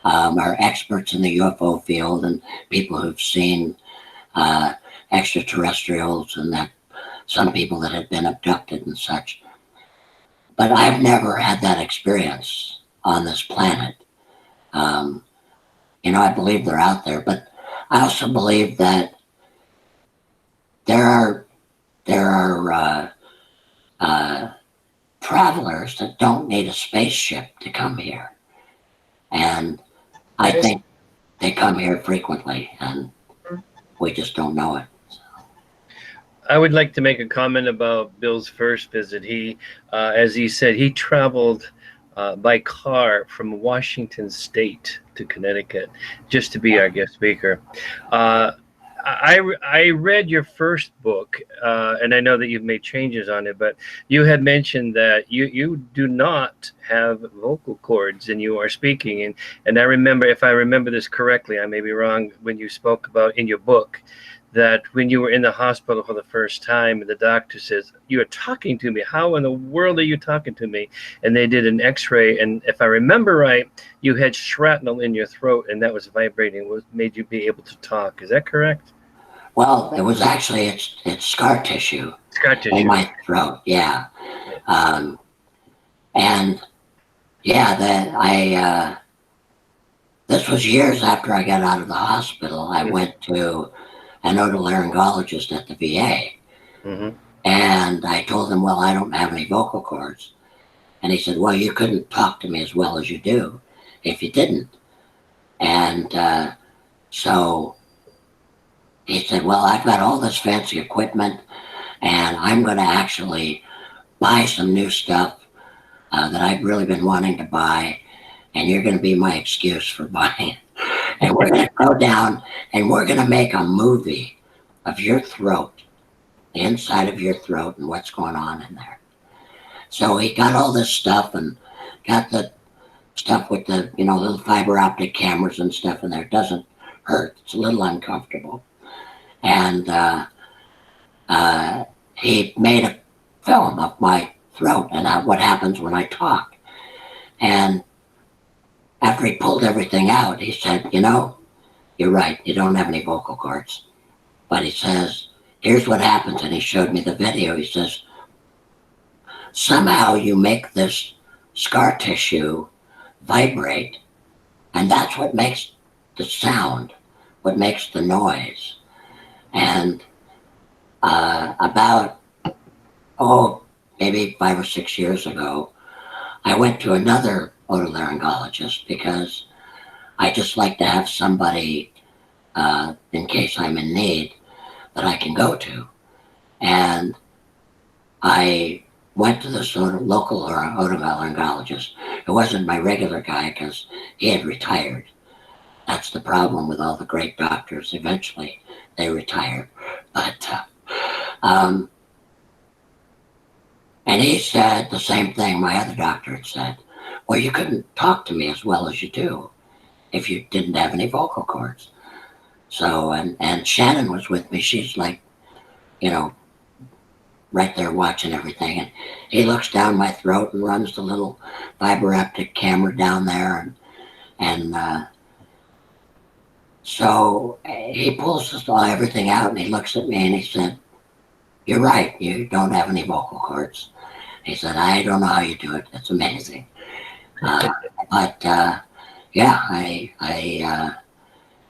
are experts in the UFO field and people who've seen extraterrestrials, and that some people that had been abducted and such. But I've never had that experience on this planet. I believe they're out there, but I also believe that there are travelers that don't need a spaceship to come here, and I think they come here frequently, and we just don't know it. I would like to make a comment about Bill's first visit. He, as he said, he traveled by car from Washington State to Connecticut just to be our guest speaker. I read your first book, and I know that you've made changes on it, but you had mentioned that you do not have vocal cords and you are speaking. And I remember, if I remember this correctly, I may be wrong, when you spoke about in your book, that when you were in the hospital for the first time, the doctor says, "You are talking to me. How in the world are you talking to me?" And they did an x-ray. And if I remember right, you had shrapnel in your throat and that was vibrating, made you be able to talk. Is that correct? Well, it was actually, it's scar tissue. Scar tissue. In my throat, yeah. And yeah, this was years after I got out of the hospital. I went to an otolaryngologist at the VA. And I told him, well, I don't have any vocal cords. And he said, well, you couldn't talk to me as well as you do if you didn't. And so he said, well, I've got all this fancy equipment and I'm going to actually buy some new stuff that I've really been wanting to buy. And you're going to be my excuse for buying it. And we're going to go down and we're going to make a movie of your throat, the inside of your throat and what's going on in there. So he got all this stuff and got the stuff with the, little fiber optic cameras and stuff in there. It doesn't hurt. It's a little uncomfortable. And he made a film of my throat and what happens when I talk. And after he pulled everything out, he said, you're right, you don't have any vocal cords. But he says, here's what happens. And he showed me the video. He says, somehow you make this scar tissue vibrate, and that's what makes the sound, what makes the noise. And about, maybe 5 or 6 years ago, I went to another otolaryngologist because I just like to have somebody, in case I'm in need, that I can go to. And I went to this local otolaryngologist. It wasn't my regular guy because he had retired. That's the problem with all the great doctors. Eventually, they retire. But, and he said the same thing my other doctor had said. Well, you couldn't talk to me as well as you do if you didn't have any vocal cords. So, and Shannon was with me. She's like, right there watching everything. And he looks down my throat and runs the little fiber optic camera down there. And so he pulls everything out and he looks at me and he said, you're right, you don't have any vocal cords. He said, I don't know how you do it. It's amazing. But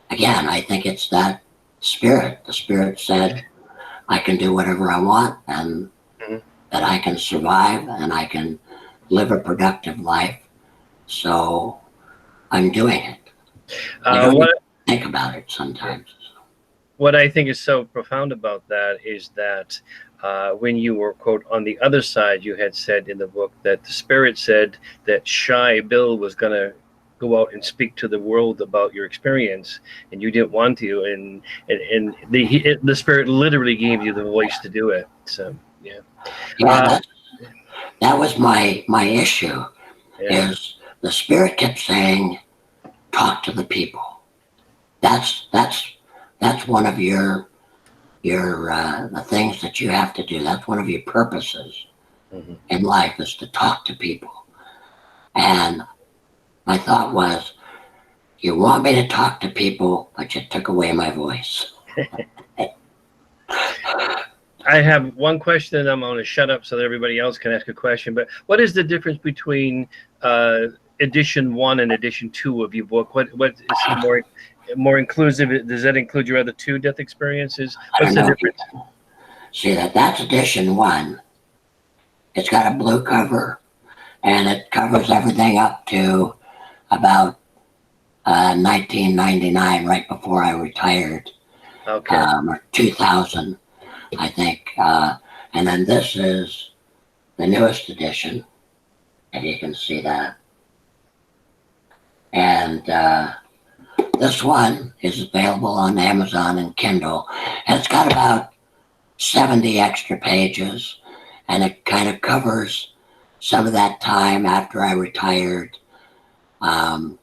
again, I think it's that spirit. The spirit said, I can do whatever I want and that I can survive and I can live a productive life. So I'm doing it. I don't even think about it sometimes. What I think is so profound about that is that when you were, quote, on the other side, you had said in the book that the spirit said that shy Bill was going to go out and speak to the world about your experience, and you didn't want to, and the spirit literally gave you the voice to do it. So that was my issue. Is the spirit kept saying, talk to the people. That's one of your the things that you have to do. That's one of your purposes in life, is to talk to people. And my thought was, you want me to talk to people, but you took away my voice. I have one question, and I'm going to shut up so that everybody else can ask a question. But what is the difference between edition 1 and edition 2 of your book? What is more inclusive? Does that include your other 2 death experiences? What's the difference? See, that's edition 1. It's got a blue cover, and it covers everything up to about 1999, right before I retired, Okay. or 2000, I think. And then this is the newest edition, and you can see that. And this one is available on Amazon and Kindle. And it's got about 70 extra pages, and it kind of covers some of that time after I retired, how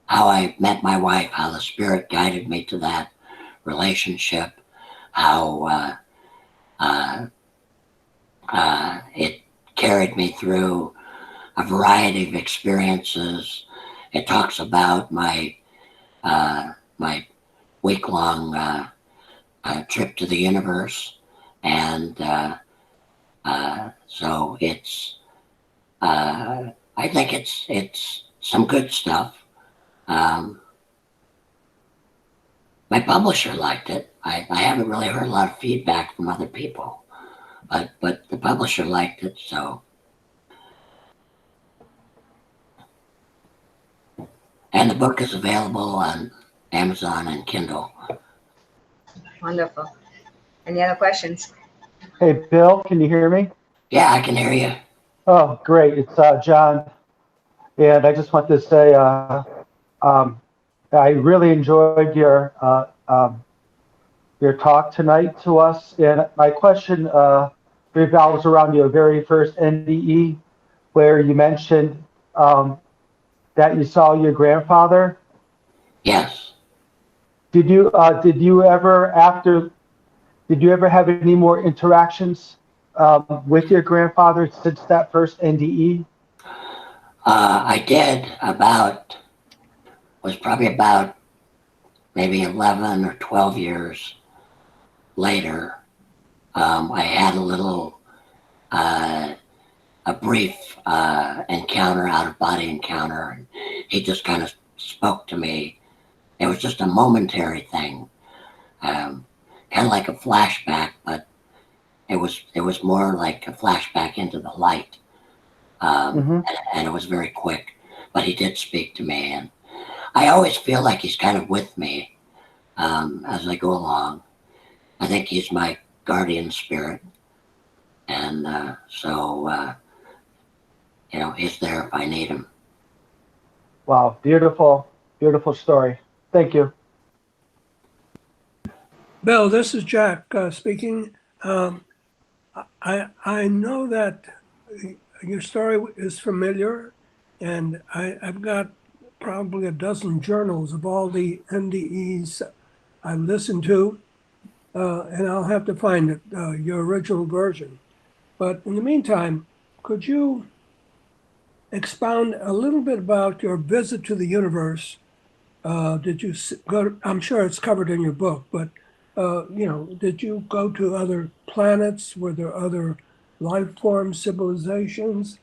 I met my wife, how the spirit guided me to that relationship, how it carried me through a variety of experiences. It talks about my my week-long trip to the universe, and so it's I think it's some good stuff. My publisher liked it. I haven't really heard a lot of feedback from other people, but the publisher liked it, so. And the book is available on Amazon and Kindle. Wonderful. Any other questions? Hey, Bill, can you hear me? Yeah, I can hear you. Oh, great. It's John. And I just want to say I really enjoyed your talk tonight to us. And my question revolves around your very first NDE, where you mentioned that you saw your grandfather. Yes. Did you ever have any more interactions with your grandfather since that first NDE? I did probably about maybe 11 or 12 years later. I had a brief encounter, out-of-body encounter, and he just kind of spoke to me. It was just a momentary thing, kind of like a flashback, but it was more like a flashback into the light, and it was very quick. But he did speak to me, and I always feel like he's kind of with me as I go along. I think he's my guardian spirit, and so he's there if I need him. Wow, beautiful, beautiful story. Thank you. Bill, this is Jack speaking. I know that your story is familiar, and I've got probably a dozen journals of all the NDEs I've listened to, and I'll have to find it, your original version. But in the meantime, could you expound a little bit about your visit to the universe? Did you go? I'm sure it's covered in your book, but did you go to other planets? Were there other life forms, civilizations?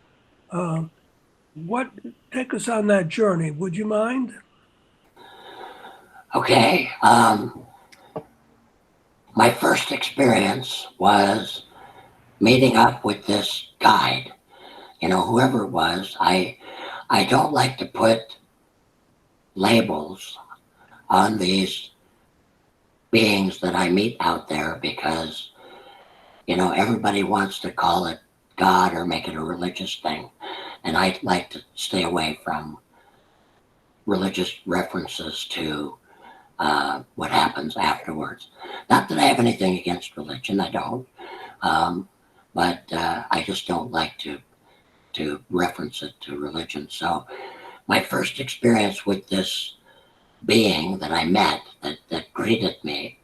Take us on that journey? Would you mind? Okay. My first experience was meeting up with this guide. Whoever it was. I don't like to put labels on these beings that I meet out there because, everybody wants to call it God or make it a religious thing. And I like to stay away from religious references to what happens afterwards. Not that I have anything against religion, I don't. But I just don't like to reference it to religion. So my first experience with this being that I met that greeted me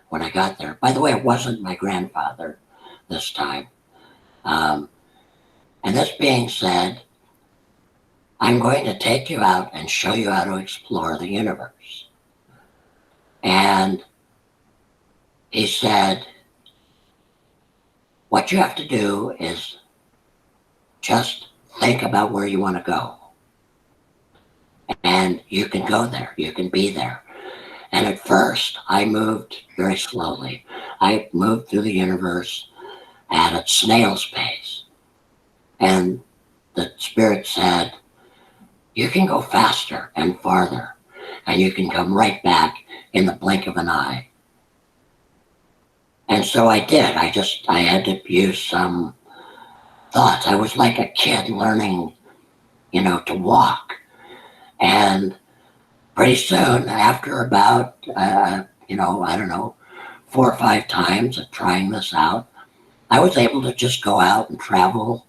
when I got there, by the way, it wasn't my grandfather this time. And this being said, I'm going to take you out and show you how to explore the universe. And he said, what you have to do is just think about where you want to go. And you can go there, you can be there. And at first, I moved very slowly. I moved through the universe at a snail's pace. And the spirit said, you can go faster and farther. and you can come right back in the blink of an eye. And so I did. I had to use some thoughts. I was like a kid learning, to walk. And pretty soon, after about, I don't know, 4 or 5 times of trying this out, I was able to just go out and travel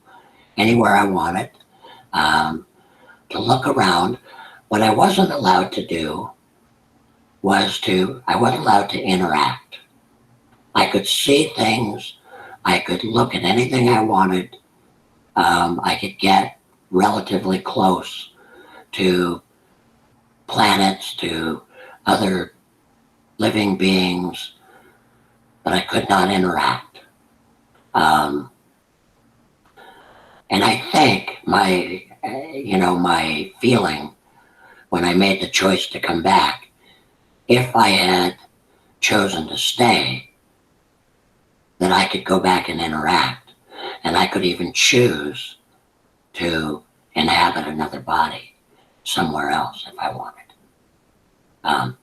anywhere I wanted, to look around. What I wasn't allowed to do I wasn't allowed to interact. I could see things. I could look at anything I wanted. I could get relatively close to planets, to other living beings, but I could not interact. And I think my feeling when I made the choice to come back, if I had chosen to stay, that I could go back and interact, and I could even choose to inhabit another body somewhere else if I wanted.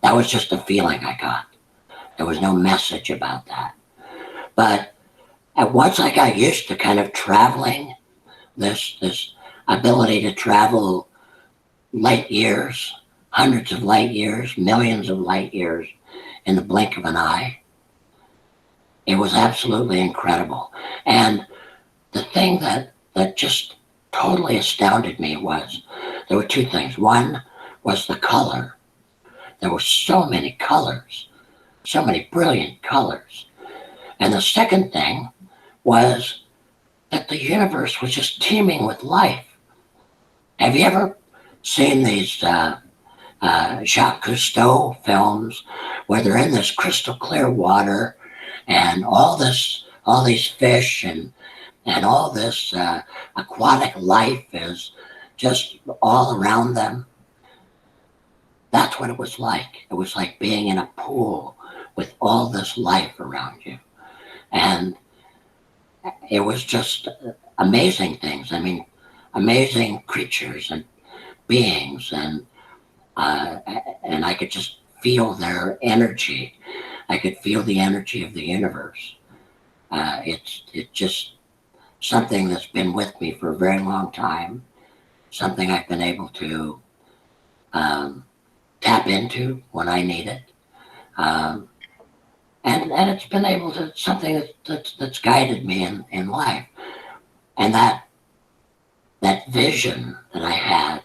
That was just a feeling I got. There was no message about that. But once I got used to kind of traveling, this ability to travel light years, hundreds of light years, millions of light years in the blink of an eye, it was absolutely incredible. And the thing that just totally astounded me was there were 2 things. One was the color. There were so many colors, so many brilliant colors. And the second thing was that the universe was just teeming with life. Have you ever seen these Jacques Cousteau films where they're in this crystal clear water and all these fish and all this aquatic life is just all around them? That's what it was like. It was like being in a pool with all this life around you. And it was just amazing things. I mean, amazing creatures and beings, and I could just feel their energy. I could feel the energy of the universe. It's just something that's been with me for a very long time. Something I've been able to tap into when I need it. And it's been able to, something that's guided me in life. And that vision that I had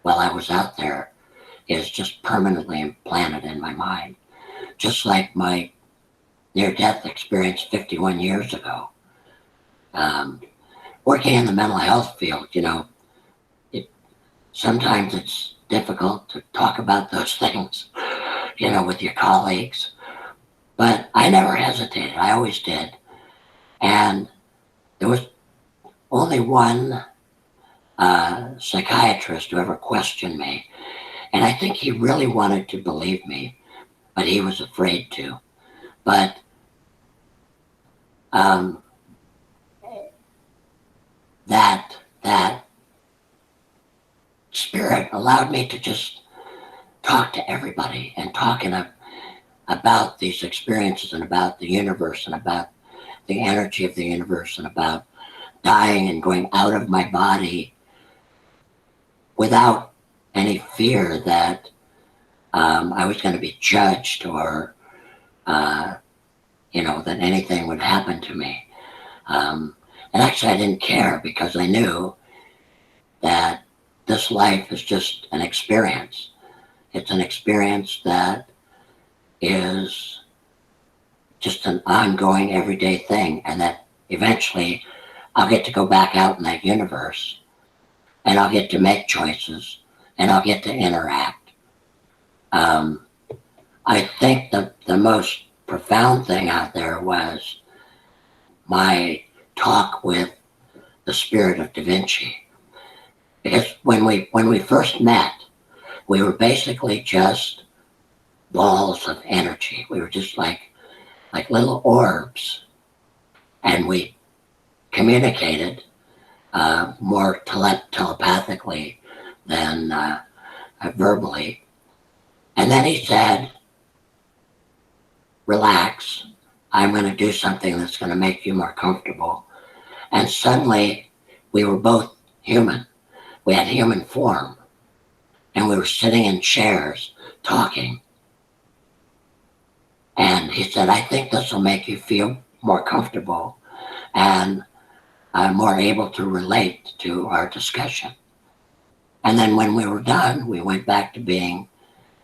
while I was out there is just permanently implanted in my mind. Just like my near-death experience 51 years ago. Working in the mental health field, sometimes it's difficult to talk about those things, with your colleagues. But I never hesitated. I always did. And there was only one psychiatrist who ever questioned me. And I think he really wanted to believe me, but he was afraid to. But that spirit allowed me to just talk to everybody and talking about these experiences and about the universe and about the energy of the universe and about dying and going out of my body without any fear that I was going to be judged or, that anything would happen to me. And actually, I didn't care because I knew that this life is just an experience. It's an experience that is just an ongoing everyday thing, and that eventually I'll get to go back out in that universe and I'll get to make choices and I'll get to interact. I think the most profound thing out there was my talk with the spirit of Da Vinci. Because when we first met, we were basically just balls of energy. We were just like little orbs, and we communicated more telepathically than verbally. And then he said, relax, I'm going to do something that's going to make you more comfortable. And suddenly we were both human. We had human form. And we were sitting in chairs talking. And he said, I think this will make you feel more comfortable and more able to relate to our discussion. And then when we were done, we went back to being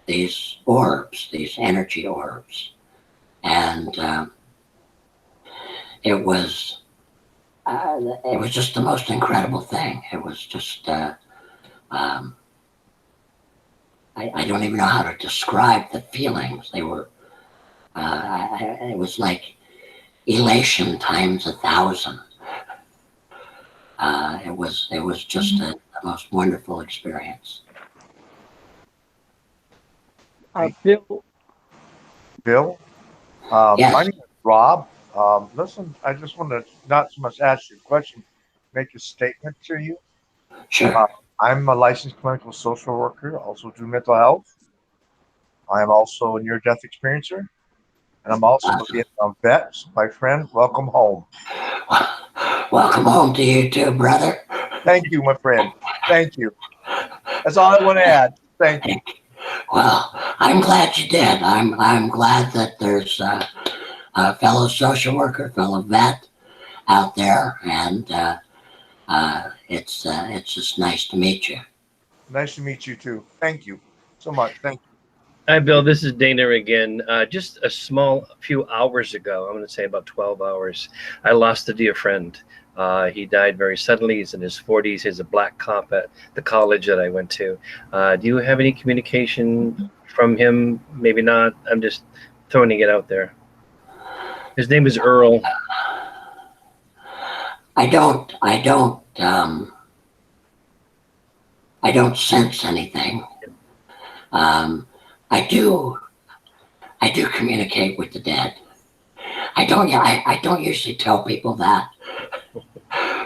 these orbs, these energy orbs. And it was just the most incredible thing. It was just, I don't even know how to describe the feelings. They were, it was like elation times 1,000. It was just the most wonderful experience. Bill, Bill? Yes. My name is Rob. Listen, I just want to not so much ask you a question, make a statement to you. Sure. I'm a licensed clinical social worker, also do mental health. I am also a near-death experiencer, and I'm also a Vietnam vet. So my friend, welcome home. Welcome home to you too, brother. Thank you, my friend. Thank you. That's all I want to add. Thank you. Well, I'm glad you did. I'm glad that there's a fellow social worker, fellow vet out there, and it's just nice to meet you. Nice to meet you too. Thank you so much. Thank you. Hi, Bill. This is Dana again. Just a few hours ago, I'm going to say about 12 hours, I lost a dear friend. He died very suddenly. He's in his 40s. He's a black cop at the college that I went to. Do you have any communication from him? Maybe not. I'm just throwing it out there. His name is Earl. I don't sense anything. I do communicate with the dead. I don't usually tell people that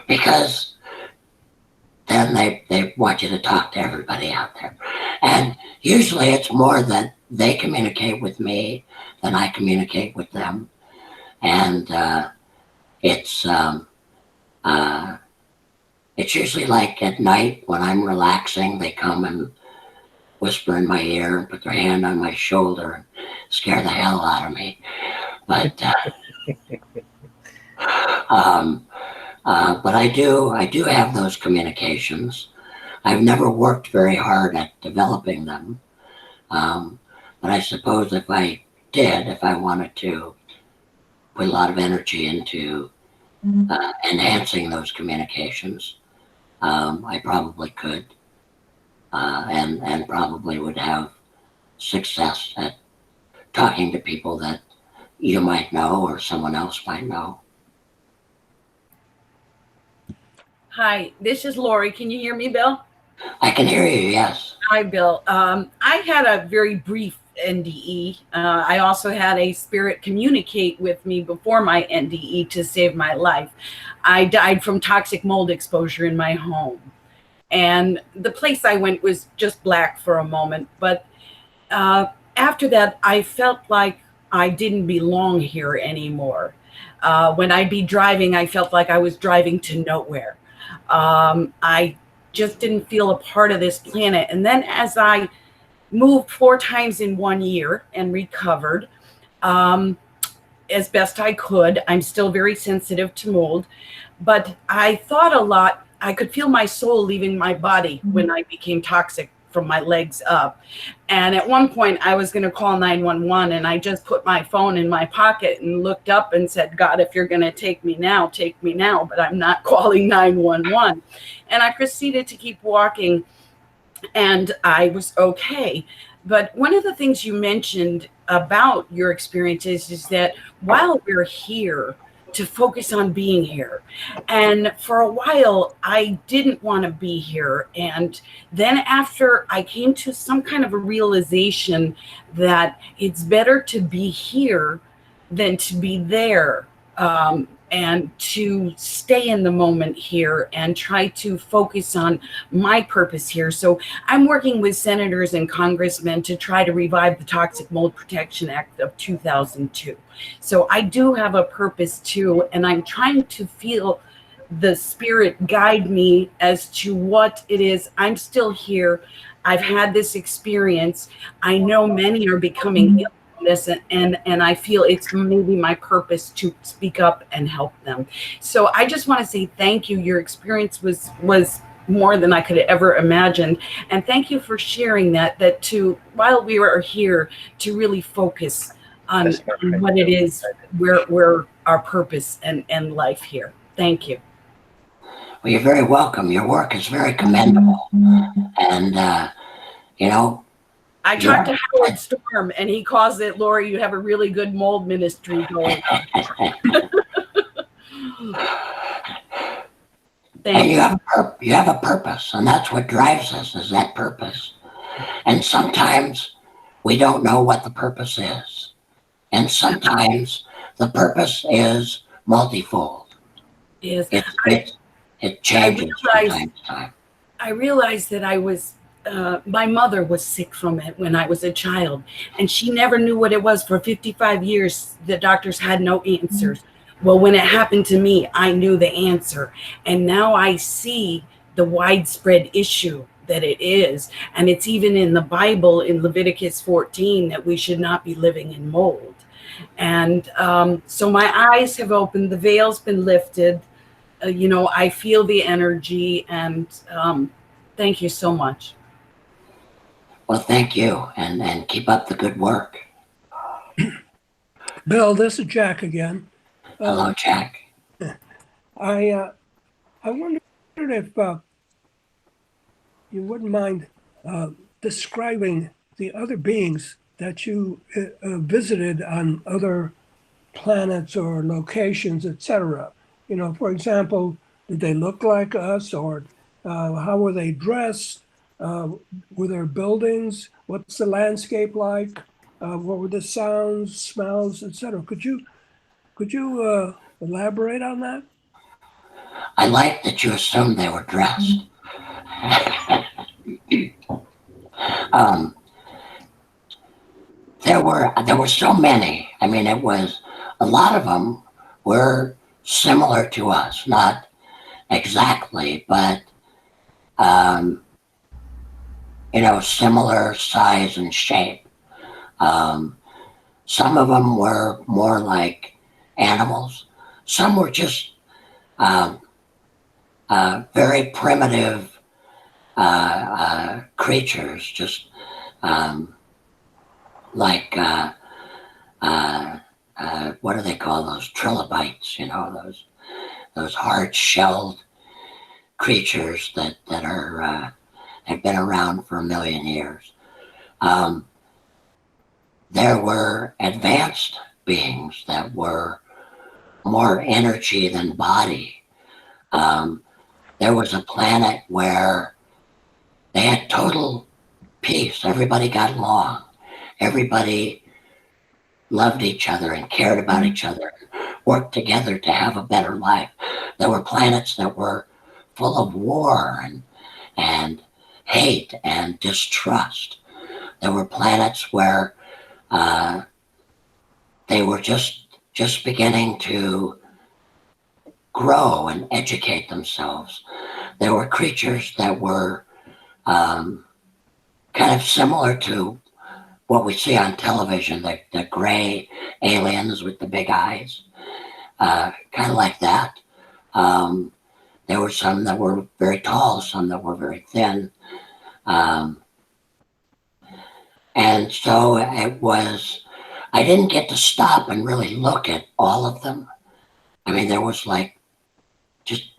because then they want you to talk to everybody out there. And usually it's more that they communicate with me than I communicate with them. And it's usually like at night when I'm relaxing, they come and whisper in my ear and put their hand on my shoulder and scare the hell out of me. But but I do have those communications. I've never worked very hard at developing them. But I suppose if I wanted to put a lot of energy into enhancing those communications, I probably could. And probably would have success at talking to people that you might know or someone else might know. Hi, this is Lori. Can you hear me, Bill? I can hear you, yes. Hi, Bill. I had a very brief NDE. I also had a spirit communicate with me before my NDE to save my life. I died from toxic mold exposure in my home. And the place I went was just black for a moment. But after that, I felt like I didn't belong here anymore. When I'd be driving, I felt like I was driving to nowhere. I just didn't feel a part of this planet. And then as I moved 4 times in 1 year and recovered as best I could, I'm still very sensitive to mold, but I thought a lot. I could feel my soul leaving my body when I became toxic from my legs up. And at one point I was going to call 911, and I just put my phone in my pocket and looked up and said, God, if you're going to take me now, take me now, but I'm not calling 911. And I proceeded to keep walking, and I was okay. But one of the things you mentioned about your experiences is that while we're here, to focus on being here. And for a while, I didn't want to be here. And then after I came to some kind of a realization that it's better to be here than to be there. and to stay in the moment here and try to focus on my purpose here. So I'm working with senators and congressmen to try to revive the Toxic Mold Protection Act of 2002. So I do have a purpose too, and I'm trying to feel the spirit guide me as to what it is. I'm still here. I've had this experience. I know many are becoming ill from this, and I feel it's maybe my purpose to speak up and help them. So I just want to say thank you. Your experience was more than I could have ever imagined. And thank you for sharing that to, while we are here, to really focus on what it is, where our purpose and life here. Thank you. Well, you're very welcome. Your work is very commendable. And, you know, I talked to Howard Storm, and he calls it, Lori, you have a really good mold ministry going. And you have a purpose, and that's what drives us, is that purpose. And sometimes we don't know what the purpose is. And sometimes the purpose is multifold. Yes. It changes from time to time. I realized that I was, my mother was sick from it when I was a child, and she never knew what it was. For 55 years, the doctors had no answers. Well, when it happened to me, I knew the answer. And now I see the widespread issue that it is. And it's even in the Bible, in Leviticus 14, that we should not be living in mold. And so my eyes have opened, the veil's been lifted. You know, I feel the energy, and thank you so much. Well, thank you, and keep up the good work. Bill, this is Jack again. Hello, Jack. I wondered if you wouldn't mind describing the other beings that you visited on other planets or locations, etc. You know, for example, did they look like us, or how were they dressed? Were there buildings? What's the landscape like? What were the sounds, smells, etc.? Could you elaborate on that? I like that you assumed they were dressed. There were so many. I mean, it was a lot of them were similar to us, not exactly, but you know, similar size and shape. Some of them were more like animals. Some were just very primitive creatures, just like what do they call those, trilobites? You know, those hard-shelled creatures that are have been around for 1 million years. There were advanced beings that were more energy than body. There was a planet where they had total peace. Everybody got along. Everybody loved each other and cared about each other, worked together to have a better life. There were planets that were full of war and hate and distrust. There were planets where they were just beginning to grow and educate themselves. There were creatures that were kind of similar to what we see on television, the gray aliens with the big eyes, kind of like that. There were some that were very tall, some that were very thin. And so it was, I didn't get to stop and really look at all of them. I mean, there was like just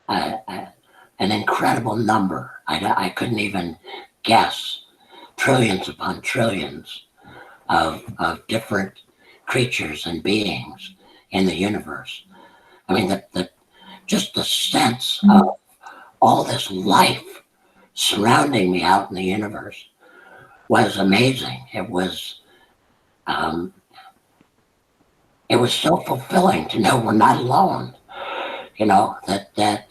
an incredible number. I couldn't even guess. Trillions upon trillions of different creatures and beings in the universe. I mean, just the sense of all this life surrounding me out in the universe was amazing. It was it was so fulfilling to know we're not alone. You know, that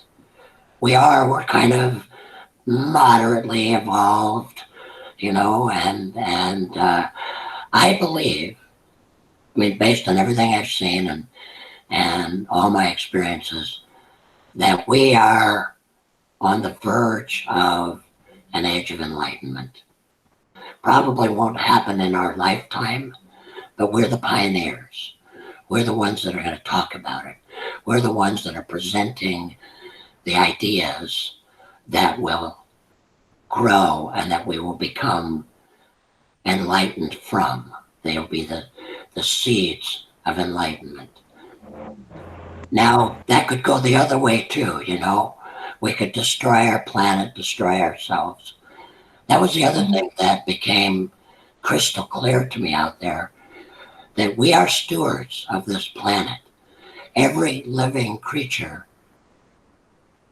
we're kind of moderately evolved, you know, and I believe, I mean, based on everything I've seen and all my experiences, that we are on the verge of an age of enlightenment. Probably won't happen in our lifetime, but we're the pioneers. We're the ones that are going to talk about it. We're the ones that are presenting the ideas that will grow and that we will become enlightened from. They'll be the seeds of enlightenment. Now, that could go the other way too, you know. We could destroy our planet, destroy ourselves. That was the other thing that became crystal clear to me out there, that we are stewards of this planet. Every living creature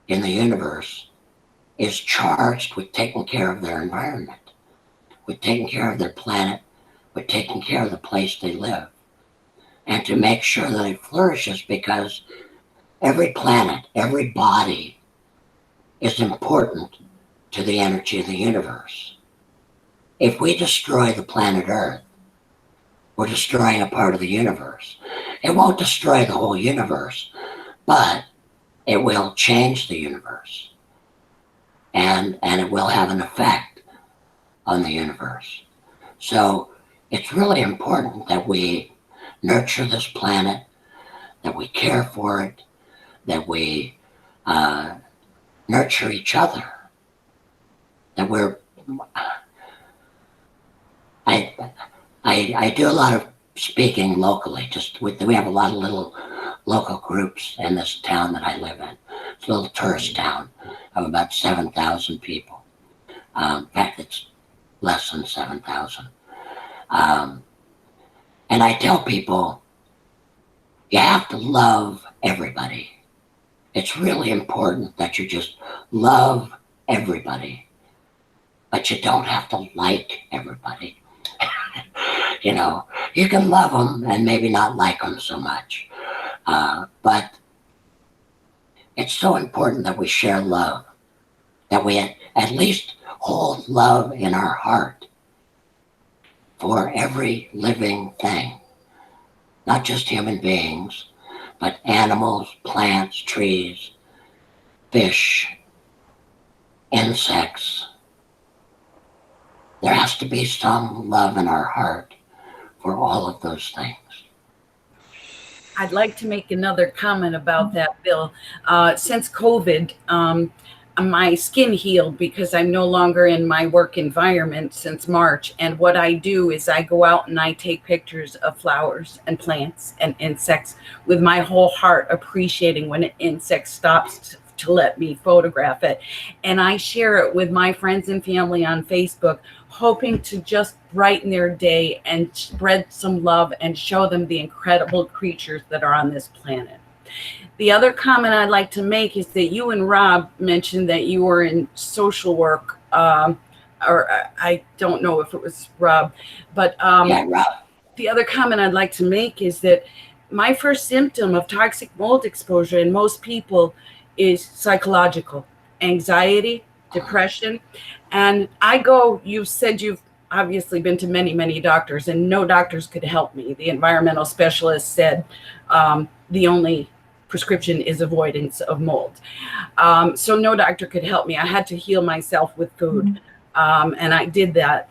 in the universe is charged with taking care of their environment, with taking care of their planet, with taking care of the place they live, and to make sure that it flourishes, because every planet, every body is important to the energy of the universe. If we destroy the planet Earth, we're destroying a part of the universe. It won't destroy the whole universe, but it will change the universe. And it will have an effect on the universe. So it's really important that we nurture this planet, that we care for it, that we nurture each other, that we're, I do a lot of speaking locally. We have a lot of little local groups in this town that I live in. It's a little tourist town of about 7,000 people. In fact, it's less than 7,000. And I tell people, you have to love everybody. It's really important that you just love everybody, but you don't have to like everybody. You know, you can love them and maybe not like them so much. But it's so important that we share love, that we at least hold love in our heart for every living thing, not just human beings, but animals, plants, trees, fish, insects. There has to be some love in our heart for all of those things. I'd like to make another comment about that, Bill. Since COVID, my skin healed because I'm no longer in my work environment since March. And what I do is I go out and I take pictures of flowers and plants and insects with my whole heart, appreciating when an insect stops to let me photograph it. And I share it with my friends and family on Facebook, hoping to just brighten their day and spread some love and show them the incredible creatures that are on this planet. The other comment I'd like to make is that you and Rob mentioned that you were in social work, or I don't know if it was Rob, but Yeah, Rob. the other comment I'd like to make is that my first symptom of toxic mold exposure in most people is psychological, anxiety, depression. And you said you've obviously been to many, many doctors, and no doctors could help me. The environmental specialist said the only prescription is avoidance of mold. So no doctor could help me. I had to heal myself with food, and I did that.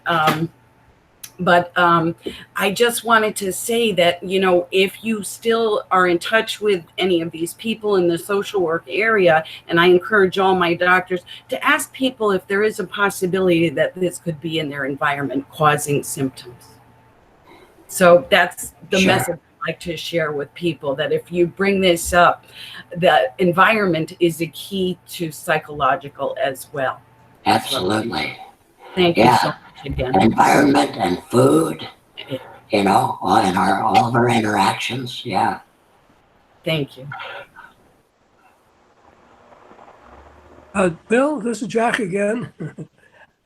But I just wanted to say that, you know, if you still are in touch with any of these people in the social work area, and I encourage all my doctors to ask people if there is a possibility that this could be in their environment causing symptoms. So that's the message I'd like to share with people, that if you bring this up, the environment is a key to psychological as well. Absolutely. Thank you so much again. Environment and food, you know, all of our interactions. Yeah. Thank you. Bill, this is Jack again.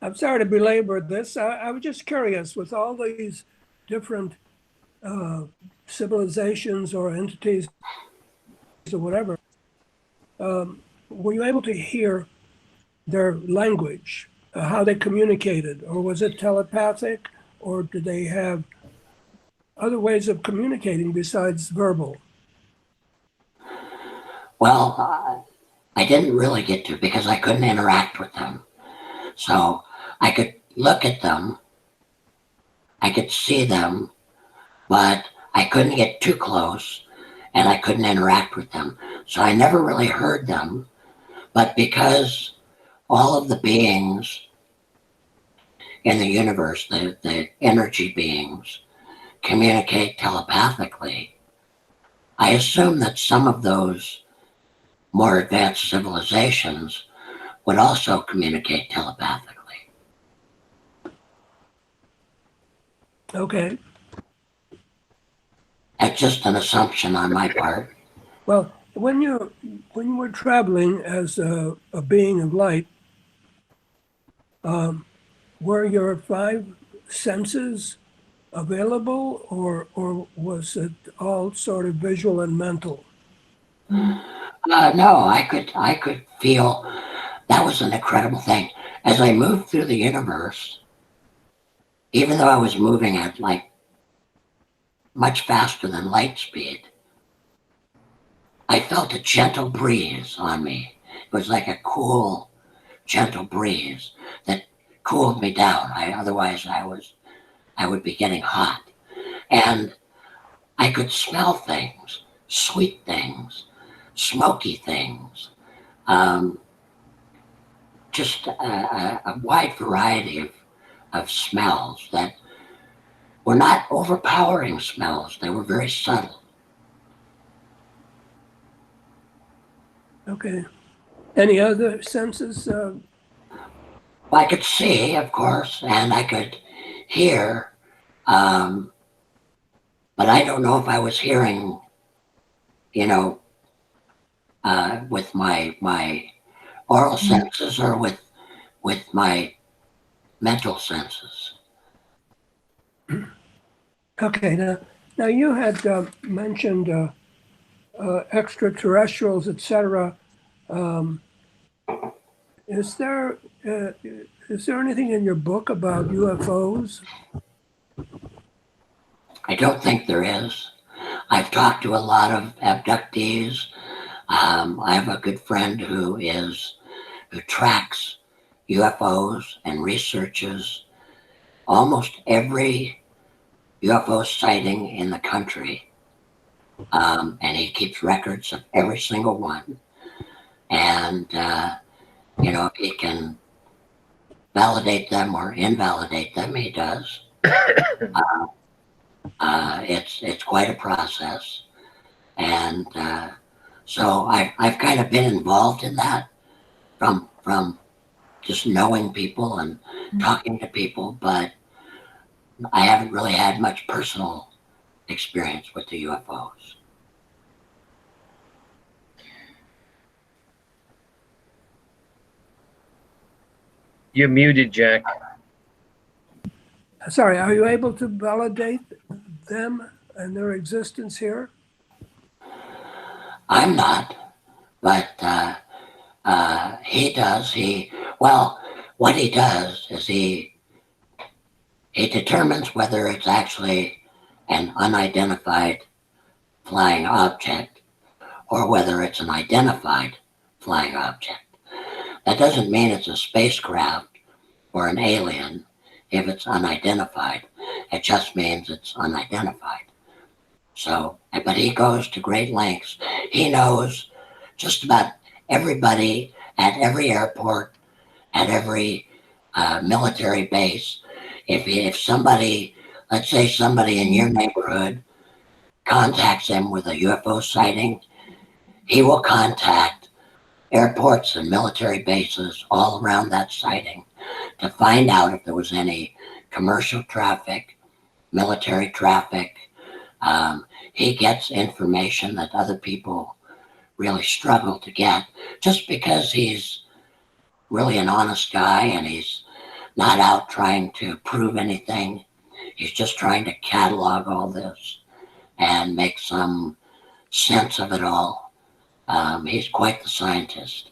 I'm sorry to belabor this. I was just curious, with all these different civilizations or entities or whatever, were you able to hear their language, how they communicated, or was it telepathic, or did they have other ways of communicating besides verbal? Well, I didn't really get to because I couldn't interact with them. So I could look at them, I could see them, but I couldn't get too close and I couldn't interact with them. So I never really heard them. But because all of the beings in the universe, the energy beings, communicate telepathically, I assume that some of those more advanced civilizations would also communicate telepathically. Okay. That's just an assumption on my part. Well, when you were traveling as a being of light, were your five senses available, or was it all sort of visual and mental? No, I could feel that was an incredible thing. As I moved through the universe, even though I was moving at like much faster than light speed, I felt a gentle breeze on me. It was like a cool, gentle breeze that cooled me down. Otherwise I would be getting hot. And I could smell things, sweet things, smoky things, just a wide variety of smells that were not overpowering smells. They were very subtle. Okay. Any other senses? Well, I could see, of course, and I could hear, but I don't know if I was hearing, with my oral senses or with my mental senses. Okay. Now you had mentioned extraterrestrials, etc. Is there anything in your book about UFOs? I don't think there is. I've talked to a lot of abductees. I have a good friend who tracks UFOs and researches almost every UFO sighting in the country. And he keeps records of every single one. And, if he can validate them or invalidate them, he does. It's quite a process. And so I've kind of been involved in that from just knowing people and talking to people, but I haven't really had much personal experience with the UFOs. You're muted, Jack. Sorry, are you able to validate them and their existence here? I'm not, but he does. What he does is he determines whether it's actually an unidentified flying object or whether it's an identified flying object. That doesn't mean it's a spacecraft or an alien if it's unidentified. It just means it's unidentified. So, but he goes to great lengths. He knows just about everybody at every airport, at every military base. If somebody, let's say somebody in your neighborhood contacts him with a UFO sighting, he will contact airports and military bases all around that sighting to find out if there was any commercial traffic, military traffic. He gets information that other people really struggle to get just because he's really an honest guy and he's not out trying to prove anything. He's just trying to catalog all this and make some sense of it all. He's quite the scientist.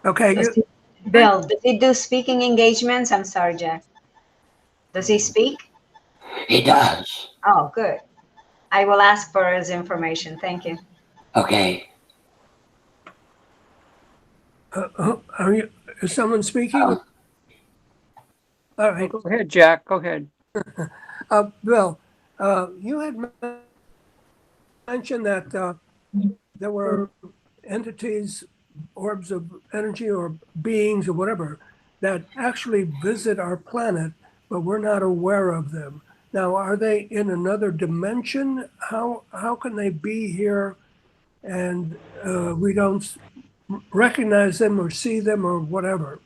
Okay, Bill, does he do speaking engagements? I'm sorry, Jack. Does he speak? He does. Oh, good. I will ask for his information. Thank you. Okay. is someone speaking? Um, All right. Go ahead, Jack. Go ahead. Bill, you had mentioned that there were entities, orbs of energy or beings or whatever, that actually visit our planet, but we're not aware of them. Now, are they in another dimension? How can they be here and we don't recognize them or see them or whatever?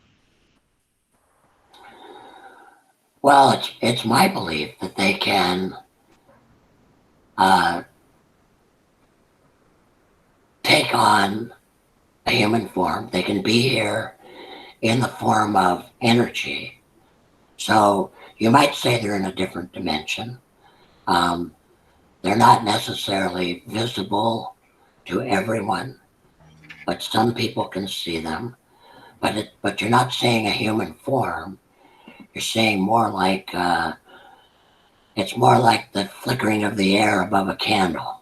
well, it's my belief that they can take on a human form. They can be here in the form of energy. So you might say they're in a different dimension. They're not necessarily visible to everyone, but some people can see them. But you're not seeing a human form. You're seeing more like it's more like the flickering of the air above a candle.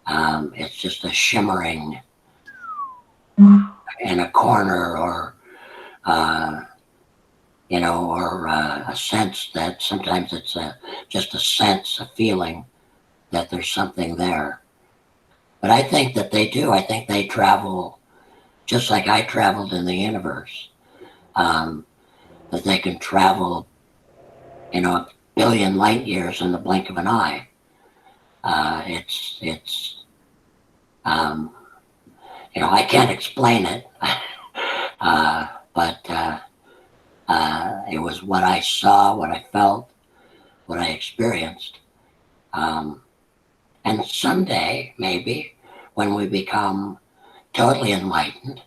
It's just a shimmering in a corner, or or a sense that sometimes it's just a sense, a feeling that there's something there. But I think that they do. I think they travel just like I traveled in the universe. That they can travel, a billion light years in the blink of an eye. I can't explain it, but it was what I saw, what I felt, what I experienced. And someday, maybe, when we become totally enlightened,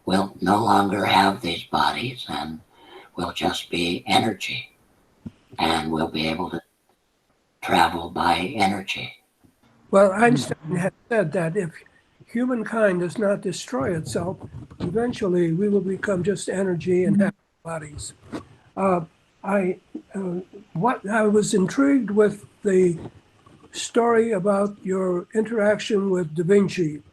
we'll no longer have these bodies and we'll just be energy. And we'll be able to travel by energy. Well, Einstein had said that if humankind does not destroy itself, eventually we will become just energy and have bodies. I was intrigued with the story about your interaction with Da Vinci,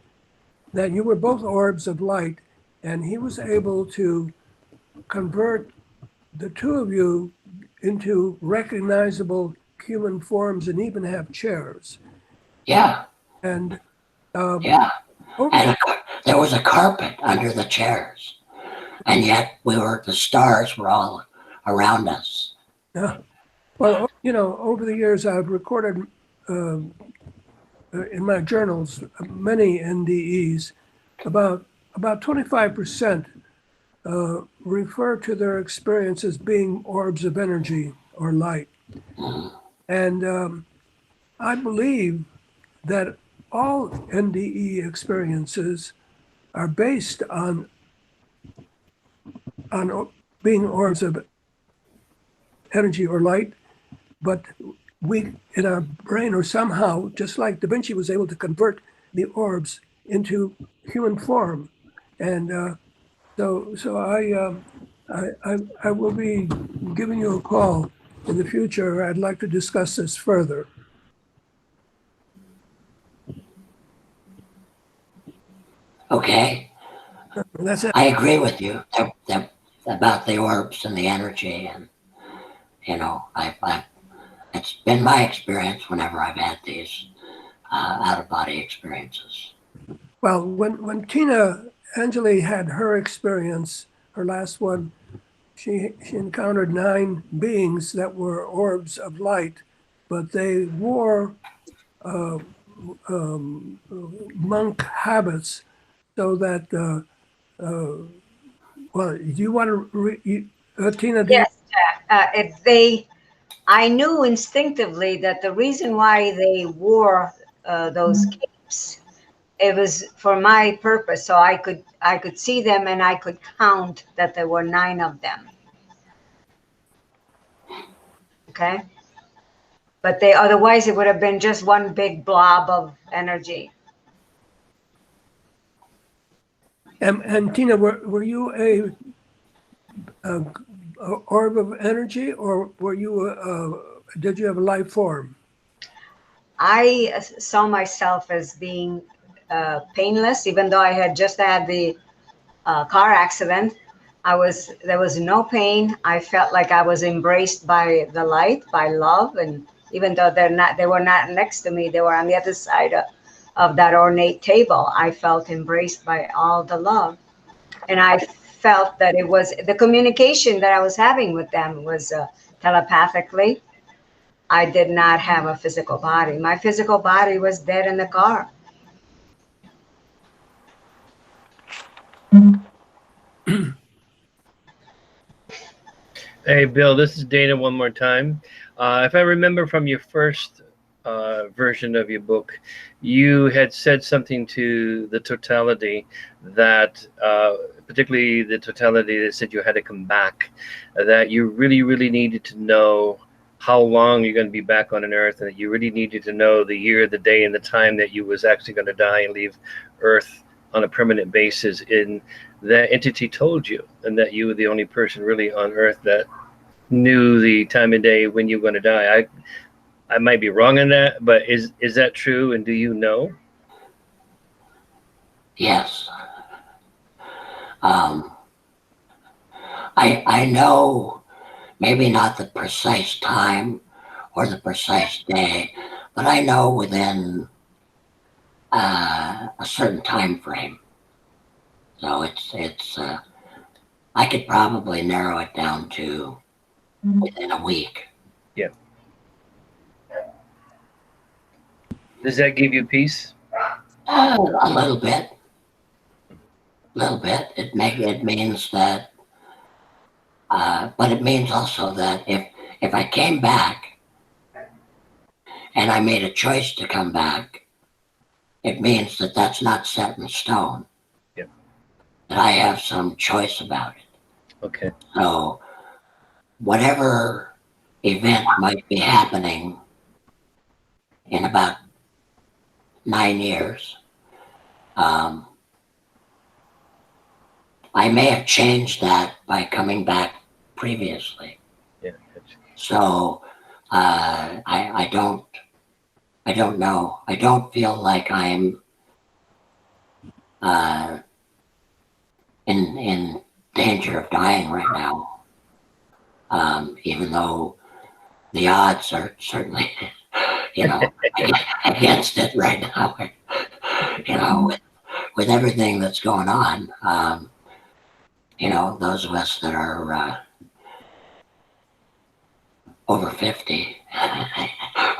that you were both orbs of light, and he was able to convert the two of you into recognizable human forms and even have chairs. Yeah. And yeah. And there was a carpet under the chairs, and yet the stars were all around us. Yeah. Well, over the years, I've recorded in my journals many NDEs. About 25% refer to their experience as being orbs of energy or light. And I believe that all NDE experiences are based on being orbs of energy or light, but we, in our brain, or somehow, just like Da Vinci was able to convert the orbs into human form. And so I will be giving you a call in the future. I'd like to discuss this further. Okay. That's it. I agree with you about the orbs and the energy, and it's been my experience whenever I've had these out-of-body experiences. Well, when Tina Angeli had her experience, her last one, she encountered 9 beings that were orbs of light, but they wore monk habits, so that well, do you want to Tina? Yes, Jack. I knew instinctively that the reason why they wore those capes, it was for my purpose, so I could see them and I could count that there were 9 of them. Okay. But they, otherwise it would have been just one big blob of energy. And Tina, were you a orb of energy, or were you did you have a life form? I saw myself as being painless, even though I had just had the car accident. There was no pain. I felt like I was embraced by the light, by love, and even though they were not next to me, they were on the other side of that ornate table. I felt embraced by all the love, and I felt that it was the communication that I was having with them was telepathically. I did not have a physical body. My physical body was dead in the car. Hey, Bill, this is Dana one more time. If I remember from your first version of your book, you had said something to the totality that, particularly the totality that said you had to come back, that you really, really needed to know how long you're going to be back on an earth, and that you really needed to know the year, the day, and the time that you was actually going to die and leave Earth on a permanent basis. In that entity told you, and that you were the only person really on Earth that knew the time of day when you're going to die. I might be wrong on that, but is that true? And do you know? Yes. I know maybe not the precise time or the precise day, but I know within a certain time frame. So it's I could probably narrow it down to within a week. Yeah. Does that give you peace? A little bit. It means that, but it means also that if I came back and I made a choice to come back, it means that that's not set in stone. Yeah. That I have some choice about it. Okay. So whatever event might be happening in about 9 years, I may have changed that by coming back previously. Yeah. So I don't know. I don't feel like I'm in danger of dying right now. Even though the odds are certainly, against it right now. With everything that's going on, those of us that are over 50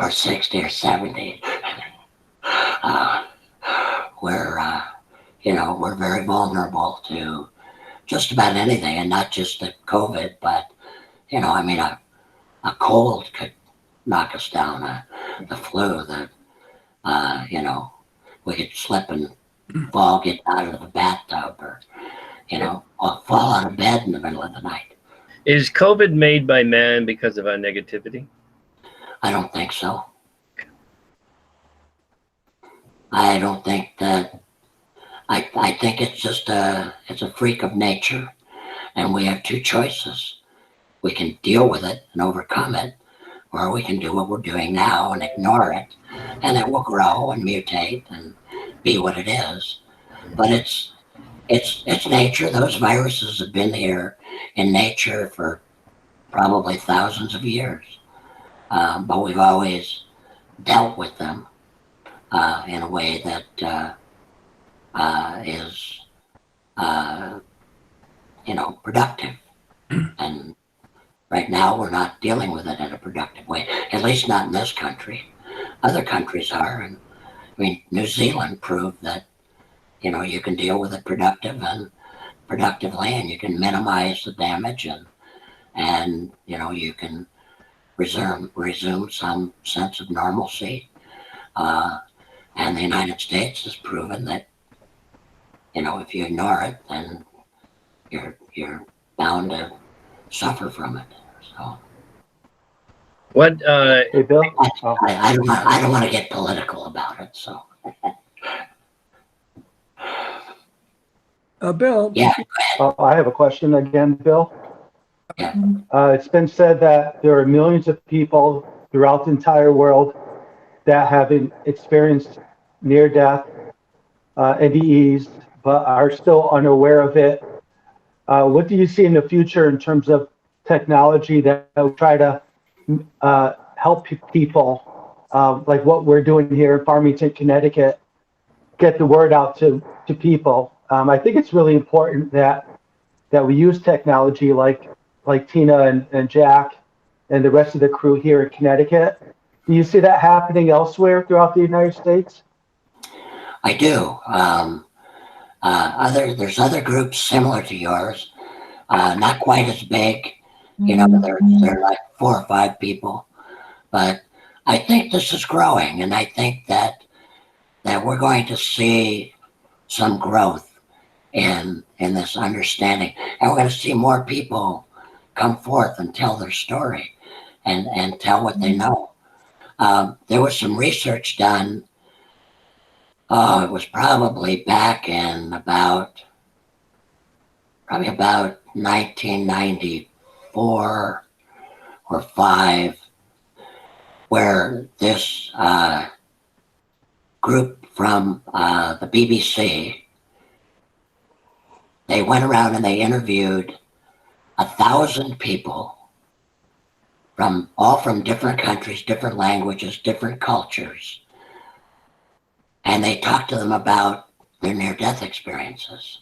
or 60 or 70, we're very vulnerable to just about anything, and not just the COVID, but a cold could knock us down, the flu, we could slip and fall, get out of the bathtub, or or fall out of bed in the middle of the night. Is COVID made by man because of our negativity? I don't think so. I don't think that. I think it's just it's a freak of nature, and we have two choices. We can deal with it and overcome it, or we can do what we're doing now and ignore it, and it will grow and mutate and be what it is. But it's nature. Those viruses have been here in nature for probably thousands of years, but we've always dealt with them in a way that is productive. And right now we're not dealing with it in a productive way, at least not in this country. Other countries are, and New Zealand proved that you can deal with it productively, and you can minimize the damage, and you can resume some sense of normalcy. And the United States has proven that if you ignore it, then you're bound to suffer from it. So What? Hey, Bill? Oh, I don't want to get political about it. So, Bill, yeah. I have a question again, Bill. Yeah. It's been said that there are millions of people throughout the entire world that have experienced near-death NDEs, but are still unaware of it. What do you see in the future in terms of technology that will try to help people, like what we're doing here in Farmington, Connecticut, get the word out to people? I think it's really important that we use technology like Tina and Jack and the rest of the crew here in Connecticut. Do you see that happening elsewhere throughout the United States? I do. There's other groups similar to yours, not quite as big. You know, they're like 4 or 5 people, but I think this is growing, and I think that we're going to see some growth in this understanding, and we're going to see more people come forth and tell their story and tell what they know. There was some research done. It was probably back in about 1994 or 5, where this group from the BBC, they went around and they interviewed 1,000 people from different countries, different languages, different cultures. And they talked to them about their near-death experiences.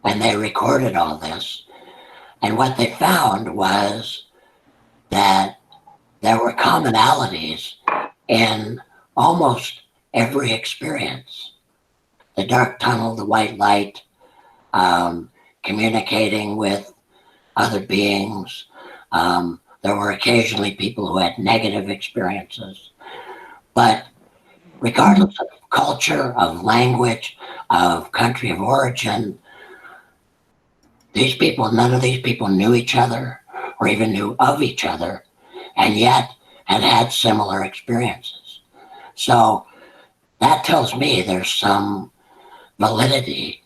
And they recorded all this. And what they found was that there were commonalities in almost every experience. The dark tunnel, the white light, communicating with other beings. There were occasionally people who had negative experiences. But regardless of culture, of language, of country of origin, none of these people knew each other or even knew of each other, and yet had similar experiences. So that tells me there's some validity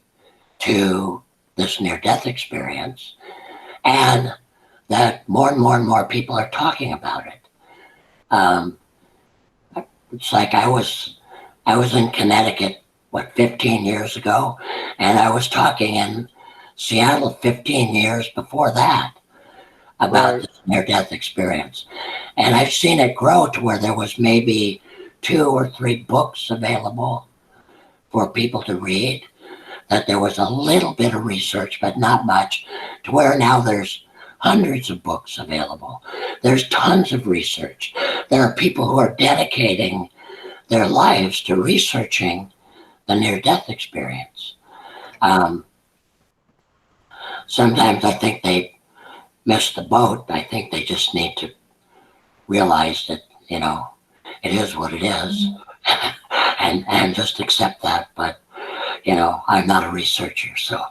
to this near-death experience, and that more and more and more people are talking about it. It's like I was in Connecticut, 15 years ago, and I was talking in Seattle 15 years before that about this near-death experience. And I've seen it grow to where there was maybe 2 or 3 books available for people to read, that there was a little bit of research, but not much, to where now there's hundreds of books available. There's tons of research. There are people who are dedicating their lives to researching the near-death experience. Sometimes I think they miss the boat. I think they just need to realize that, you know, it is what it is, and just accept that. But, you know, I'm not a researcher, so,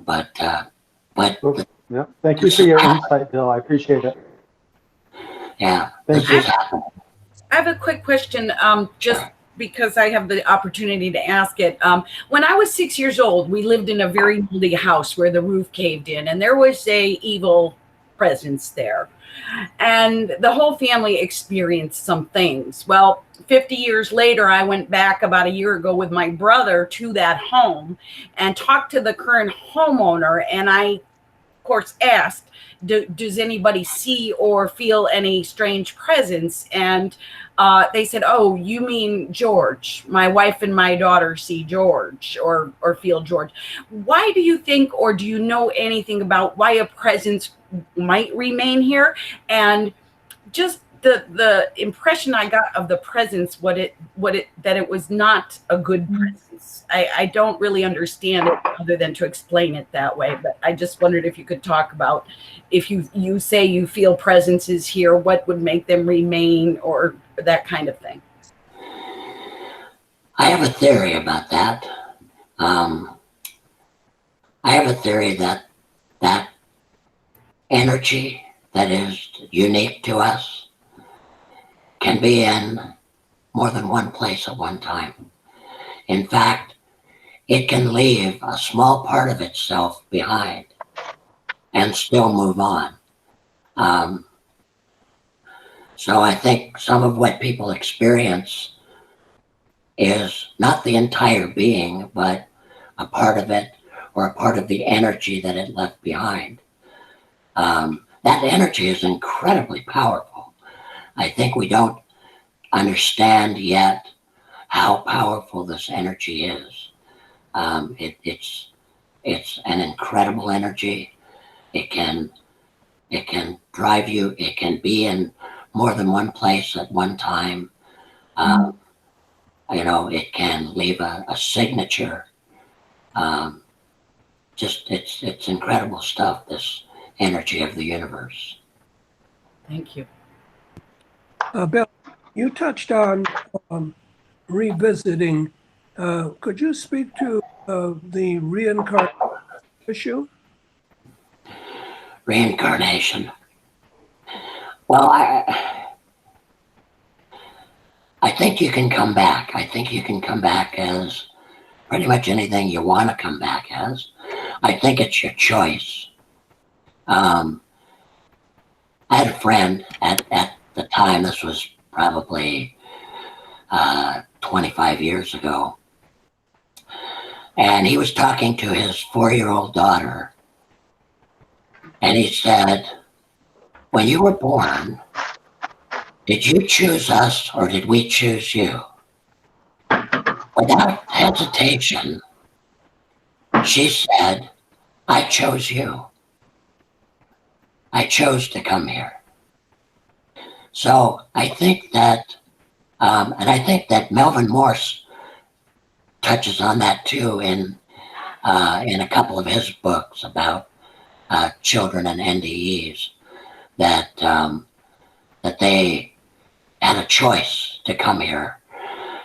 but yeah. Thank you for your insight, Bill. I appreciate it. Yeah. Thank you. I have a quick question, just because I have the opportunity to ask it. When I was 6 years old, we lived in a very moldy house where the roof caved in, and there was a evil presence there. And the whole family experienced some things. Well, 50 years later, I went back about a year ago with my brother to that home and talked to the current homeowner. And I, of course, asked, does anybody see or feel any strange presence? And they said, oh, you mean George? My wife and my daughter see George or feel George. Why do you think, or do you know anything about why a presence might remain here? And just the impression I got of the presence, that it was not a good presence. I don't really understand it other than to explain it that way. But I just wondered if you could talk about, if you say you feel presences here, what would make them remain, or that kind of thing. I have a theory about that. I have a theory that energy, that is unique to us can be in more than one place at one time. In fact, it can leave a small part of itself behind and still move on. So I think some of what people experience is not the entire being, but a part of it, or a part of the energy that it left behind. That energy is incredibly powerful. I think we don't understand yet how powerful this energy is. It's an incredible energy. It can drive you. It can be in more than one place at one time. It can leave a signature. It's incredible stuff, this energy of the universe. Thank you. Bill, you touched on revisiting. Could you speak to the reincarnation issue? Reincarnation. Well, I think you can come back. I think you can come back as pretty much anything you want to come back as. I think it's your choice. I had a friend at the time, this was probably 25 years ago, and he was talking to his 4-year-old daughter, and he said, when you were born, did you choose us or did we choose you? Without hesitation, she said, I chose you. I chose to come here. So I think that, and I think that Melvin Morse touches on that too in a couple of his books about children and NDEs, that they had a choice to come here.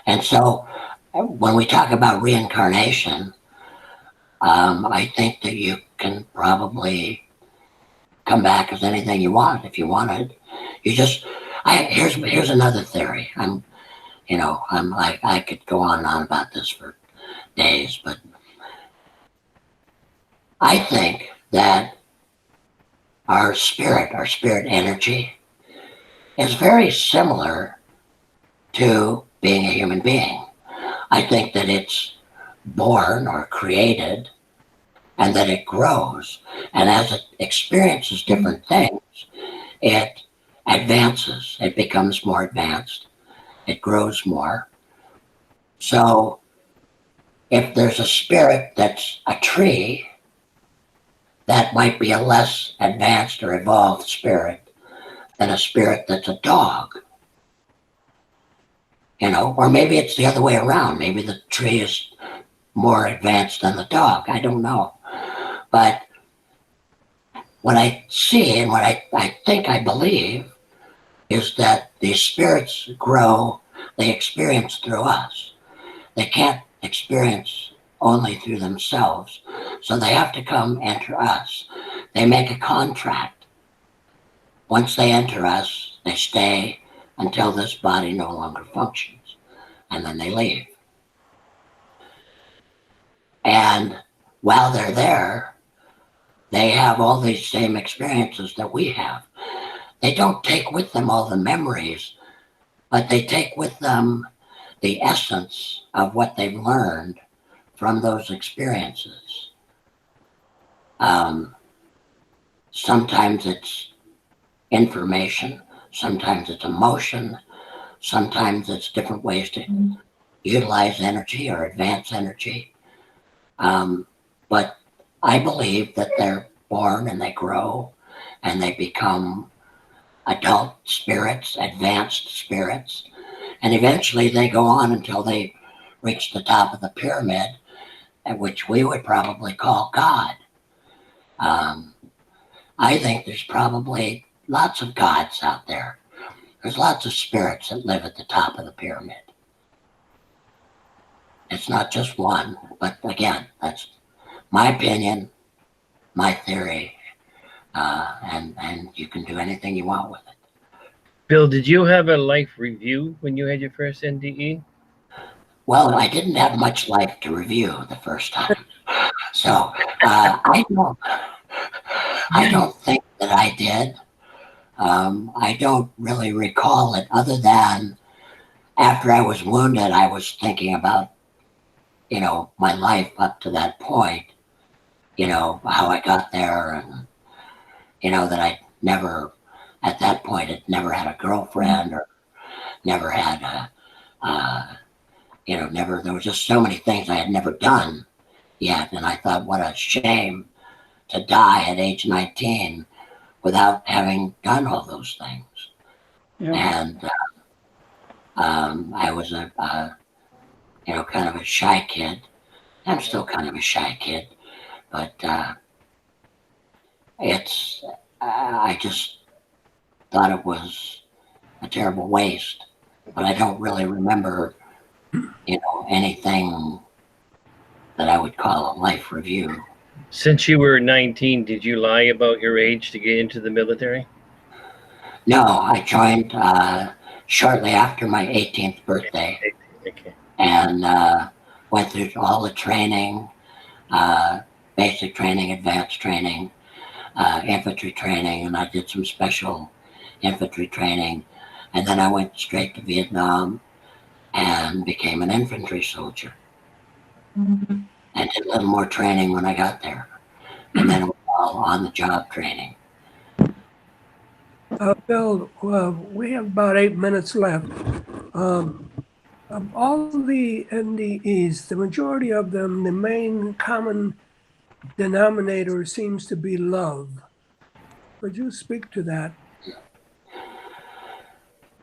And so when we talk about reincarnation, I think that you can probably come back as anything you want if you wanted. You just, here's another theory. I could go on and on about this for days, but I think that our spirit energy is very similar to being a human being. I think that it's born or created and that it grows. And as it experiences different things, it advances. It becomes more advanced. It grows more. So if there's a spirit that's a tree, that might be a less advanced or evolved spirit than a spirit that's a dog. Or maybe it's the other way around. Maybe the tree is more advanced than the dog. I don't know. But what I see and what I think I believe is that these spirits grow, they experience through us. They can't experience only through themselves. So they have to come enter us. They make a contract. Once they enter us, they stay until this body no longer functions, and then they leave. And while they're there, they have all these same experiences that we have. They don't take with them all the memories, but they take with them the essence of what they've learned from those experiences. Sometimes it's information, sometimes it's emotion, sometimes it's different ways to utilize energy or advance energy. But I believe that they're born and they grow and they become adult spirits, advanced spirits, and eventually they go on until they reach the top of the pyramid, which we would probably call God. I think there's probably lots of gods out there. There's lots of spirits that live at the top of the pyramid. It's not just one, but again, that's my opinion, my theory, and you can do anything you want with it. Bill, did you have a life review when you had your first NDE? Well, I didn't have much life to review the first time, so I don't think that I did. I don't really recall it, other than after I was wounded, I was thinking about, my life up to that point, how I got there, and, that I never, at that point, had never had a girlfriend, or never had there was just so many things I had never done yet. And I thought, what a shame to die at age 19 without having done all those things. Yeah. And I was kind of a shy kid. I'm still kind of a shy kid, but I just thought it was a terrible waste. But I don't really remember, anything that I would call a life review. Since you were 19, did you lie about your age to get into the military? No, I joined shortly after my 18th birthday. Okay. And went through all the training, basic training, advanced training, infantry training, and I did some special infantry training. And then I went straight to Vietnam and became an infantry soldier. Mm-hmm. And did a little more training when I got there. And then it was all on-the-job training. Bill, we have about 8 minutes left. Of all the NDEs, the majority of them, the main common denominator seems to be love. Could you speak to that?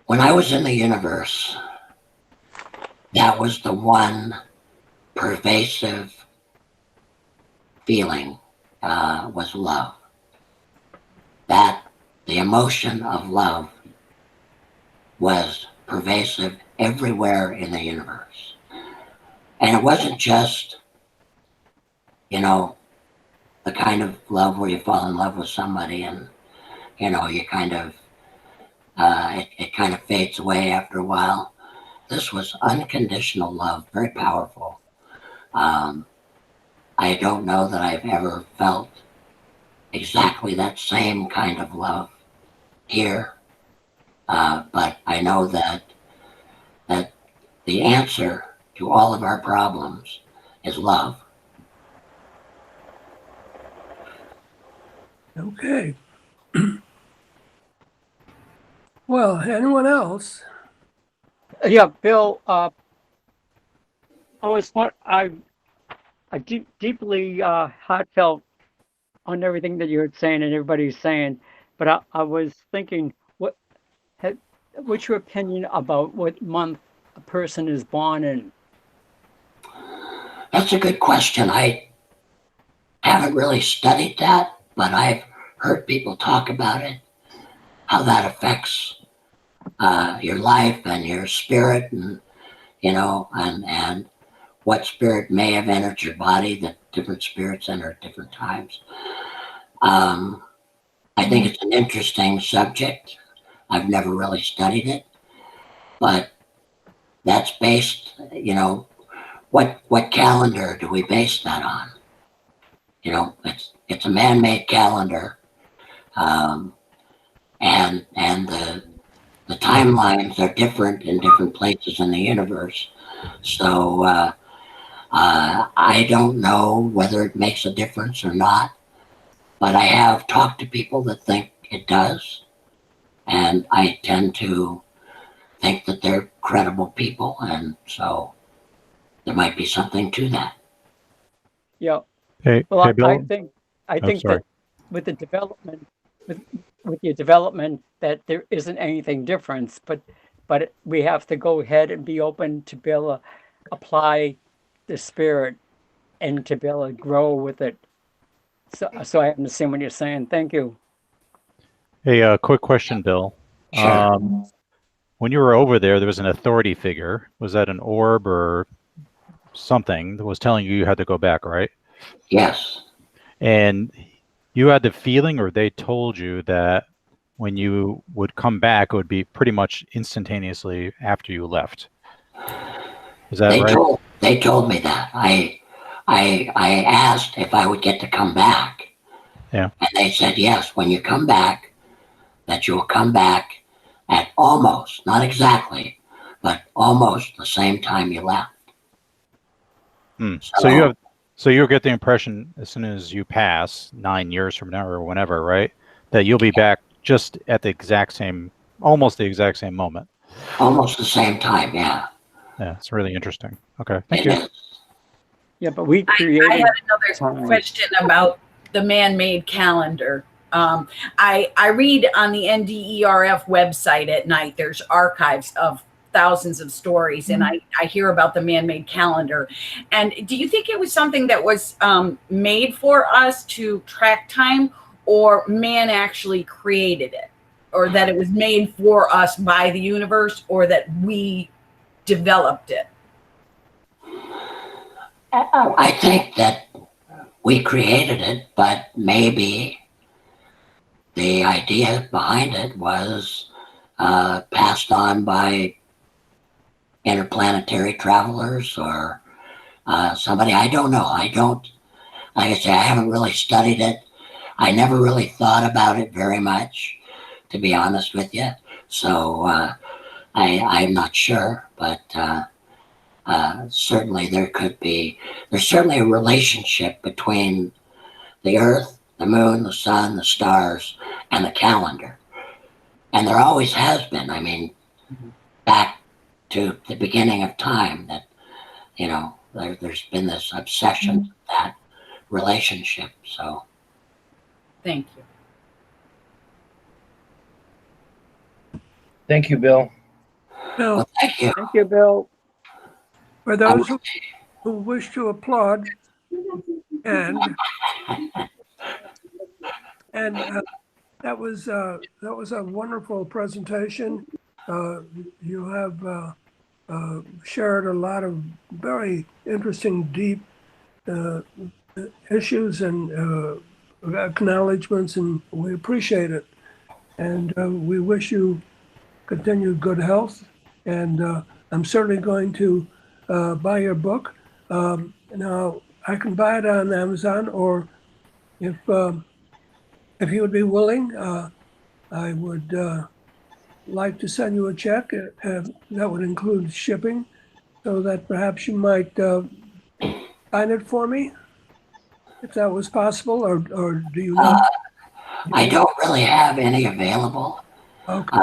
When I was in the universe, that was the one pervasive feeling, was love. That the emotion of love was pervasive everywhere in the universe. And it wasn't just, the kind of love where you fall in love with somebody and, you kind of, it kind of fades away after a while. This was unconditional love, very powerful. I don't know that I've ever felt exactly that same kind of love here, but I know that the answer to all of our problems is love. Okay. Well, anyone else? Yeah, Bill. I deeply heartfelt on everything that you're saying and everybody's saying, but I was thinking, what's your opinion about what month a person is born in? That's a good question. I haven't really studied that, but I've heard people talk about it, how that affects your life and your spirit, and and what spirit may have entered your body, that different spirits enter at different times. I think it's an interesting subject. I've never really studied it, but that's based, what calendar do we base that on? It's a man-made calendar, and the timelines are different in different places in the universe. So I don't know whether it makes a difference or not, but I have talked to people that think it does, and I tend to think that they're credible people, and so there might be something to that. Yeah. Hey, Well, hey, Bill. I think sorry. that with the development, with your development, that there isn't anything different, but we have to go ahead and be open to be able to apply the spirit and to be able to grow with it. So I understand what you're saying. Thank you. Hey, quick question, Bill. Sure. When you were over there was an authority figure. Was that an orb or something that was telling you you had to go back, right? Yes. And you had the feeling, or they told you that when you would come back, it would be pretty much instantaneously after you left. Is that right? They told me that. I asked if I would get to come back. Yeah. And they said, yes, when you come back, that you will come back at almost, not exactly, but almost the same time you left. So you'll get the impression as soon as you pass 9 years from now or whenever, right, that you'll be back just at the exact same, almost the exact same moment. Almost the same time, yeah. Yeah, it's really interesting. Okay, thank you. Yeah, but we created. I had another question about the man-made calendar. I read on the NDERF website at night, there's archives of thousands of stories, and I hear about the man-made calendar. And do you think it was something that was made for us to track time, or man actually created it, or that it was made for us by the universe, or that we developed it? I think that we created it, but maybe the idea behind it was passed on by interplanetary travelers or somebody. I don't know. I don't, like I say, I haven't really studied it. I never really thought about it very much, to be honest with you. So I'm not sure, but certainly there's certainly a relationship between the Earth, the moon, the sun, the stars, and the calendar. And there always has been. I mean, back to the beginning of time, that, you know, there's been this obsession with that relationship. So. Thank you. Thank you, Bill. Bill, Well, thank you. Thank you, Bill. for those who wish to applaud and that was a wonderful presentation. You have shared a lot of very interesting, deep issues and acknowledgments, and we appreciate it. And we wish you continued good health. And I'm certainly going to buy your book. Now, I can buy it on Amazon, or if you would be willing, I would like to send you a check. That would include shipping, so that perhaps you might sign it for me, if that was possible, or do you know? I don't really have any available. Okay.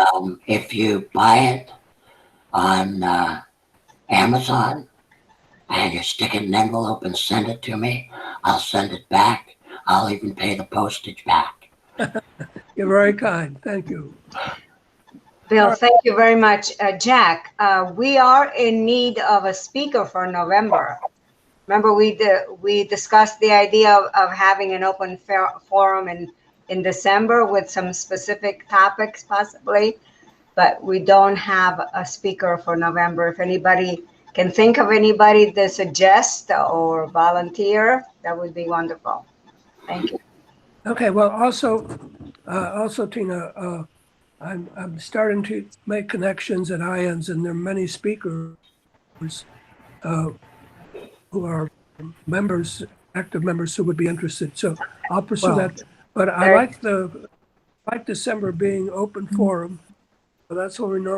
If you buy it on Amazon and you stick it in an envelope and send it to me, I'll send it back. I'll even pay the postage back. You're very kind. Thank you. Bill, thank you very much. Jack, we are in need of a speaker for November. Remember, we discussed the idea of having an open forum in December with some specific topics possibly, but we don't have a speaker for November. If anybody can think of anybody to suggest or volunteer, that would be wonderful. Thank you. Okay. Well, also, Tina, I'm starting to make connections at IANDS, and there are many speakers who are members, active members, who would be interested. So I'll pursue that. But I like December being open forum. So that's what we normally